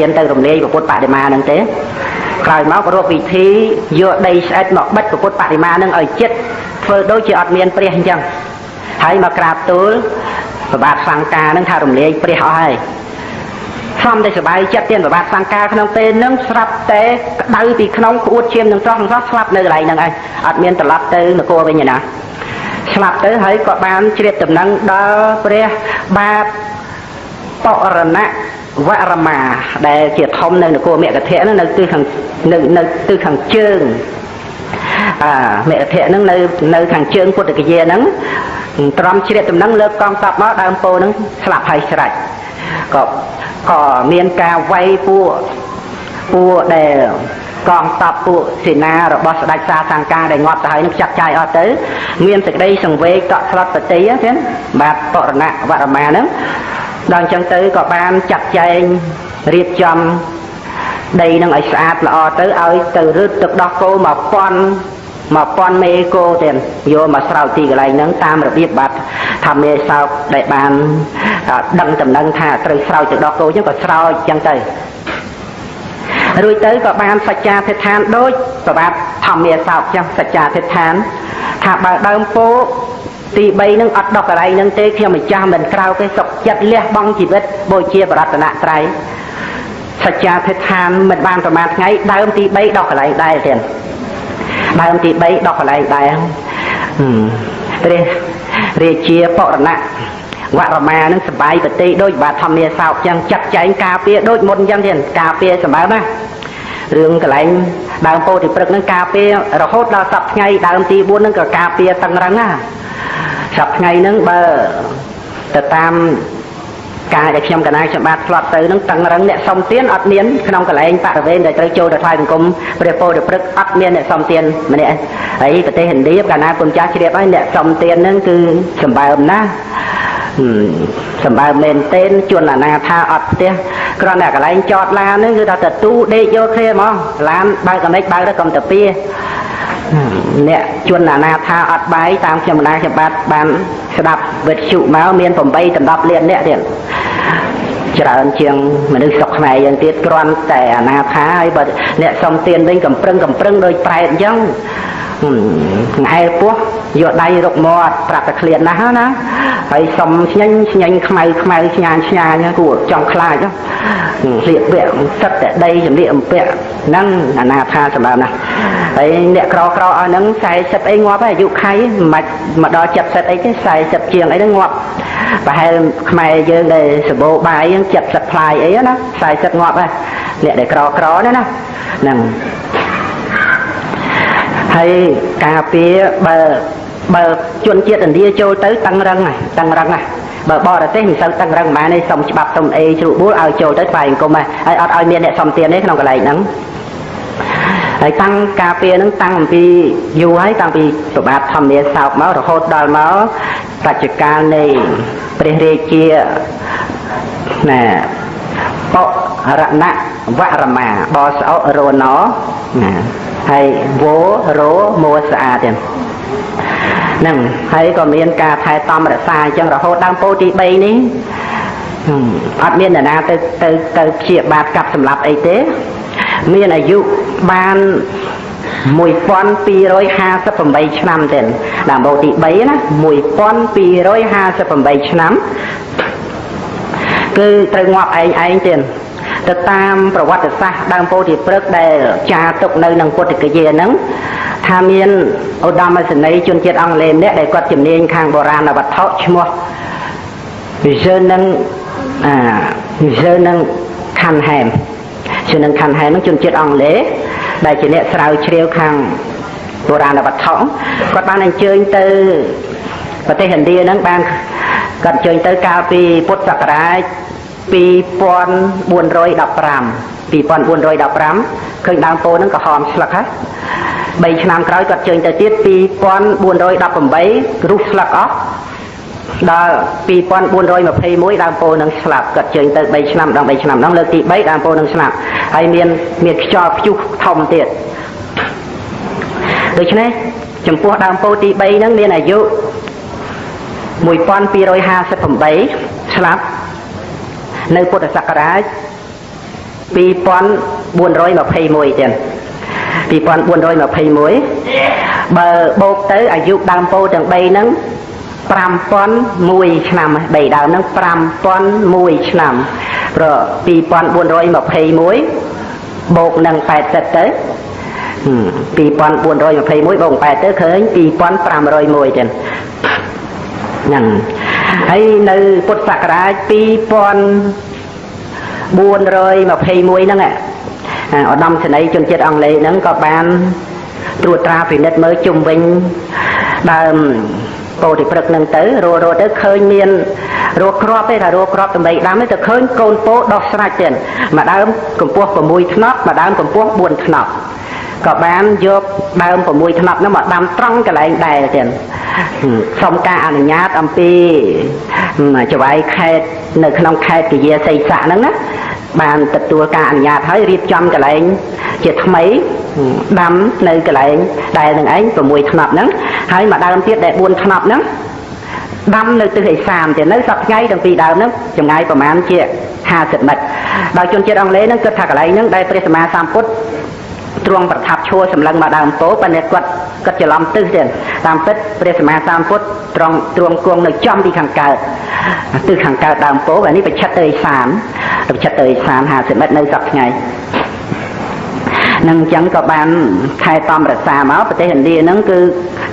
នទៅរំលាយប្រពុតបរិមាហ្នឹងទេក្រោយមករកវិធីយកដីស្អិតមកបិទប្រពុតបរិមាហ្នឹងឲ្យចិត្តធ្វើដូចជាអត់មានព្រះអញ្ចឹងហើយមកក្រាបទូលព្រះបាទសង្កាហ្នឹងថារំលាយព្រះអស់ហើយសំតែសบายចិត្តទៀតប្របាទសង្កាក្នុងពេលហ្នឹងស្រាប់តែក្តៅពីក្នុងក្អួតឈាមនឹងស្រស់ស្លាប់នៅកន្លែងហ្នឹងឯងអត់មានត្រឡប់ទៅនគរវិញទេណាស្លាប់ទៅហើយក៏បានជ្រាបដំណឹងដល់ព្រះបាទបរណៈវរមាដែលជាធំនៅនគរមគធៈហ្នឹងនៅទិសខាងជើងមគធៈហ្នឹងនៅខាងជើងពុទ្ធគយាហ្នឹងត្រំជ្រាបដំណឹងលើកកងទ័ពមកដើមពោហ្នឹងស្លាប់ហើយស្រេចក៏មានការវាយពួកដែលកងទ័ពពួកសេនារបស់ស្ដេចសាសង្កាដែលងាប់ទៅហើយនឹងចាត់ចាយអត់ទៅមានសេចក្តីសង្វេគកក់ស្លុតប្រតិទេបាទបរណៈវរមាហ្នឹងដល់អញ្ចឹងទៅក៏បានចាត់ចែងរៀបចំដីនឹងឲ្យស្អាតល្អទៅឲ្យទៅរឹតទឹកដោះគោ1000មេគោទៀតយកមកស្រោចទីកន្លែងហ្នឹងតាមរបៀបបាទធម្មមេសោកដែលបានដឹងដំណឹងថាត្រូវស្រោចទឹកដោះគោអញ្ចឹងក៏ស្រោចអញ្ចឹងទៅរួចទៅក៏បានសច្ចាធិដ្ឋានដូចប្របាទធម្មមេសោកអញ្ចឹងសច្ចាធិដ្ឋានថាបើដើមពោទី3នឹងអត់ដកកន្លែងនឹងទេខ្ញុំម្ចាស់មិនក្រៅទេសុខចិត្តលះបង់ជីវិតបូជាបរតនត្រ័យសច្ចាធិដ្ឋានមិនបានប្រមាណថ្ងៃដើមទី3ដកកន្លែងដែរទៀតដើមទី3ដកកន្លែងដែរព្រះរាជាបរណៈ វរមានឹងសបាយប្រតិដូចបាទធម្មាសោកចឹងចាត់ចែងការពារដូចមុនចឹងទៀតការពារសម្បើមណារឿងកន្លែងដើមពោធិព្រឹកនឹងការពាររហូតដល់សប្តាហ៍ថ្ងៃដើមទី4នឹងក៏ការពារតឹងរឹងណាសប្តាហ៍ថ្ងៃនឹងបើទៅតាមការដែលខ្ញុំកណាខ្ញុំបាទធ្លាប់ទៅនឹងតឹងរឹងអ្នកសុំទានអត់មានក្នុងកន្លែងបរិវេណដែលត្រូវចូលទៅថ្វាយបង្គំព្រះពោធិព្រឹកអត់មានអ្នកសុំទានម្នាក់ហើយប្រទេសឥណ្ឌាកាលណាគុណចាស់ជ្រាបហើយអ្នកសុំទាននឹងគឺសម្បើមណាសម្បើមមែនទែនជួនអាណាថាអត់ផ្ទះគ្រាន់តែកន្លែងចតឡានហ្នឹងគឺថាទៅទូដេកយកគ្នាហ្មងឡានបើកកមិចបើកទៅកុំទៅពីអ្នកជួនអាណាថាអត់បាយតាមខ្ញុំណាខ្ញុំបាទបានស្ដាប់វិទ្យុមកមាន8ដល់10លានអ្នកទៀតច្រើនជាងមនុស្សស្រុកខ្មែរយ៉ាងទៀតគ្រាន់តែអាណាថាហើយបើអ្នកសុំទានវិញកំប្រឹងដោយប្រែតអញ្ចឹងង្អែលពោះយកដៃរុកមាត់ប្រាប់តែឃ្លានណាស់ណាហើយសុំស្ញែងខ្មៅឆ្ញាគួរចង់ខ្លាចស្លៀកពាក់សិតតែដីចម្លៀកអំពាក់ហ្នឹងអាណាថាសម្រាប់ណាហើយអ្នកក្រឲ្យហ្នឹង40អីងាប់ហើយអាយុខៃមិនមកដល់70អីទេ40ជាងអីហ្នឹងងាប់ប្រហែលខ្មែរយើងដែលសបោបាយ70ផ្លាយអីណា40ងាប់ហើយអ្នកដែលក្រណាហ្នឹងហើយការពារបើជនជាតិឥណ្ឌាចូលទៅតឹងរឹងហើយបើបរទេសមិនសូវតឹងរឹងប៉ុន្មានទេសុំច្បាប់សុំអីជ្រូកបួលឲ្យចូលទៅថ្វាយអង្គមហើយអត់ឲ្យមានអ្នកសុំទានទេក្នុងកន្លែងហ្នឹងហើយតាំងការពារហ្នឹងតាំងអំពីយូរហើយតាំងពីប្របាទធម្មាសោកមករហូតដល់មកបច្ចុប្បន្ននៃព្រះរាជាណាបរណវរមាបសោរណណាហើយវរមោស្អាតទៀតហ្នឹងហើយក៏មានការថែទាំរក្សាអញ្ចឹងរហូតដល់ពោទី3នេះអត់មាននរណាទៅព្យាបាទកាប់សម្លាប់អីទេមានអាយុបាន1258ឆ្នាំទេដល់ពោទី3ណា1258ឆ្នាំគឺត្រូវងាប់ឯងទៀតទៅតាមប្រវត្តិសាស្ត្រដើមពោធិព្រឹក្សដែលចារទុកនៅក្នុងពុទ្ធគយាហ្នឹងថាមានឧត្តមសេនីយ៍ជនជាតិអង់គ្លេសម្នាក់ដែលគាត់ជំនាញខាងបុរាណវត្ថុឈ្មោះវិសើនឹងខាន់ហែមនឹងជនជាតិអង់គ្លេសដែលជាអ្នកស្រាវជ្រាវខាងបុរាណវត្ថុគាត់បានអញ្ជើញទៅប្រទេសឥណ្ឌាហ្នឹងបានគាត់អញ្ជើញទៅកាលពីពុទ្ធសករាជ2415ឃើញដើមពោធិ៍ហ្នឹងក៏ហមស្លឹកហើយ3ឆ្នាំក្រោយគាត់ជើញទៅទៀត2418រុះស្លឹកអស់ដល់2421ដើមពោធិ៍នឹងស្លាប់គាត់ជើញទៅ3ឆ្នាំដល់3ឆ្នាំដល់លើកទី3ដើមពោធិ៍នឹងស្លាប់ហើយមានខ្យល់ព្យុះធំទៀតដូច្នេះចំពោះដើមពោធិ៍ទី3ហ្នឹងមានអាយុ1258ស្លាប់នៅពុទ្ធសករាជ2421ទៀត2421បើបូកទៅអាយុដើមពោធិ៍ទាំង3ហ្នឹង5001ឆ្នាំ3ដើមហ្នឹង5001ឆ្នាំព្រោះ2421បូកនឹង80ទៅ2421បូក8ទៅឃើញ2501ទៀតហ្នឹងហើយនៅពុទ្ធសករាជ2421ហ្នឹងឧត្តមសេនីយ៍ជនជាតិអង់គ្លេសហ្នឹងក៏បានត្រួតត្រាពិនិត្យមើលជុំវិញដើមពោធិព្រឹក្សហ្នឹងទៅរត់ទៅឃើញមានរកគ្រាប់ទេថារកគ្រាប់ដើម្បីដាំទេទៅឃើញកូនពោធិ៍ដុះស្រាច់ទៀតមួយដើមកម្ពស់6ថ្នប់មួយដើមកម្ពស់4ថ្នប់ក៏បានយកដើម6ថ្នប់ហ្នឹងមកដាំត្រង់កន្លែងដែរទៀតសូមការអនុញ្ញាតអំពីចៅហ្វាយខេត្តនៅក្នុងខេត្តគយាសីស័កហ្នឹងណាបានទទួលការអនុញ្ញាតហើយរៀបចំកន្លែងជាថ្មីដាំនៅកន្លែងដែលនឹងឯង6ថ្នប់ហ្នឹងហើយមួយដើមទៀតដែល4ថ្នប់ហ្នឹងដាំនៅទិសឦសានទៀតនៅសប្តាហ៍ទាំងពីរដើមហ្នឹងចម្ងាយប្រមាណជា50ម៉ែត្រដោយជនជាតិអង់គ្លេសហ្នឹងគិតថាកន្លែងហ្នឹងដែលព្រះសម្មាសម្ពុទ្ធទ្រង់ប្រថាប់ឈរសម្លឹងមកដើមពោធិ៍ប៉ុន្តែគាត់ច្រឡំទិសទៀតតាមពិតព្រះសម្មាសម្ពុទ្ធទ្រង់គង់នៅចំពីខាងកើតទិសខាងកើតដើមពោធិ៍ហើយនេះប្រឆិតទៅឦសាន50ម៉ែត្រនៅសប្តាហ៍នឹងអញ្ចឹងក៏បានថែទាំរក្សាមកប្រទេសឥណ្ឌាហ្នឹងគឺ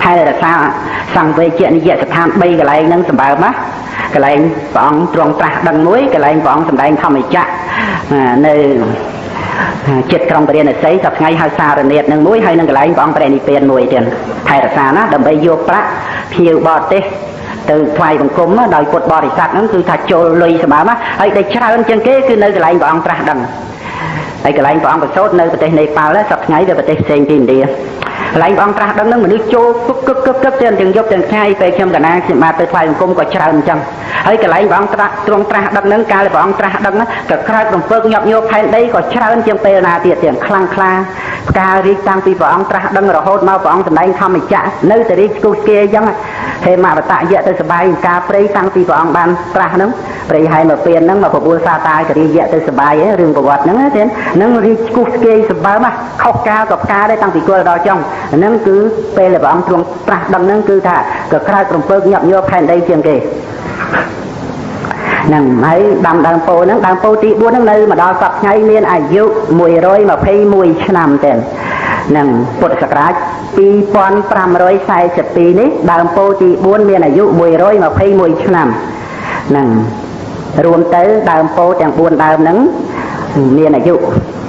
ថែរក្សាសង្វេជនីយស្ថាន3កន្លែងហ្នឹងសម្បើមណា កន្លែងព្រះអង្គទ្រង់ត្រាស់ដឹងមួយកន្លែងព្រះអង្គសម្ដែងធម្មចក្រនៅចិត្តក្រុងពរាណសីសប្តាហ៍ថ្ងៃហៅសារនេតនឹងមួយហើយនឹងកន្លែងព្រះអង្គព្រះនិព្វានមួយទៀតថែរក្សាណាដើម្បីយកប្រាក់ភៀវបរទេសទៅថ្វាយបង្គំដោយពុទ្ធបរិស័ទហ្នឹងគឺថាចូលលុយសម្បើមហើយដែលច្រើនជាងគេគឺនៅកន្លែងព្រះអង្គត្រាស់ដឹងហើយកន្លែងព្រះអង្គប្រសូតនៅប្រទេសនេប៉ាល់សប្តាហ៍ថ្ងៃទៅប្រទេសផ្សេងពីឥណ្ឌាកន្លែងព្រះអង្គត្រាស់ដឹងហ្នឹងមនុស្សចូលគឹកទាំងយប់ទាំងថ្ងៃពេលខ្ញុំកណាខ្ញុំបានទៅថ្វាយបង្គំក៏ច្រើនអញ្ចឹងហើយកន្លែងព្រះអង្គទ្រង់ត្រាស់ដឹងហ្នឹងកាលព្រះអង្គត្រាស់ដឹងក៏ក្រោករំពើកញាប់ញោមផែនដីក៏ច្រើនជាងពេលណាទៀតទាំងខ្លាំងក្លាផ្ការីកតាំងពីព្រះអង្គត្រាស់ដឹងរហូតមកព្រះអង្គសម្ដែងធម្មចក្រនៅតែរីកស្គូស្គាយអញ្ចឹងហេមវតយៈទៅសបាយការព្រៃតាំងពីព្រះអង្គបានត្រាស់ហ្នឹងព្រៃហើយមកពៀនហ្នឹងមកប្រពល់សាតាករិយៈទៅសបាយរឿងប្រវត្តិហ្នឹងទេហ្នឹងរីកស្គូស្គាយសម្បើមខុសកាលក៏ផ្កាដែរតាំងពីគល់ដល់ចុងហ្នឹងគឺពេលព្រះអង្គទ្រង់ត្រាស់ដឹងហ្នឹងគឺថាក៏ក្រោករំពើកញាប់ញោមផែនដីជាងគេហ្នឹងហើយដើមពោហ្នឹងដើមពោទី4ហ្នឹងនៅមកដល់សប្តាហ៍ថ្ងៃមានអាយុ121ឆ្នាំទេនឹងពុទ្ធសករាជ2542នេះដើមពោទី4មានអាយុ121ឆ្នាំហ្នឹងរួមទៅដើមពោទាំង4ដើមហ្នឹងមានអាយុ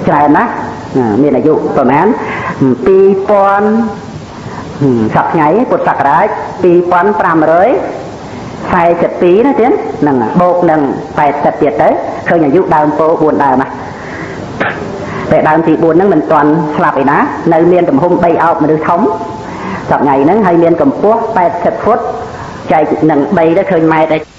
ច្រើនណាស់មានអាយុប្រហែល2000សប្តាហ៍ថ្ងៃពុទ្ធសករាជ2542ណាទៀតហ្នឹងបូកនឹង80ទៀតទៅឃើញអាយុដើមពោ4ដើមណាតែដើមទី4ហ្នឹងមិនទាន់ស្លាប់ឯណានៅមានទំហំ3អោបមនុស្សធំសប្តាហ៍ថ្ងៃហ្នឹងហើយមានកម្ពស់80 ហ្វុតចែកនឹង3ទៅឃើញម៉ែត្រ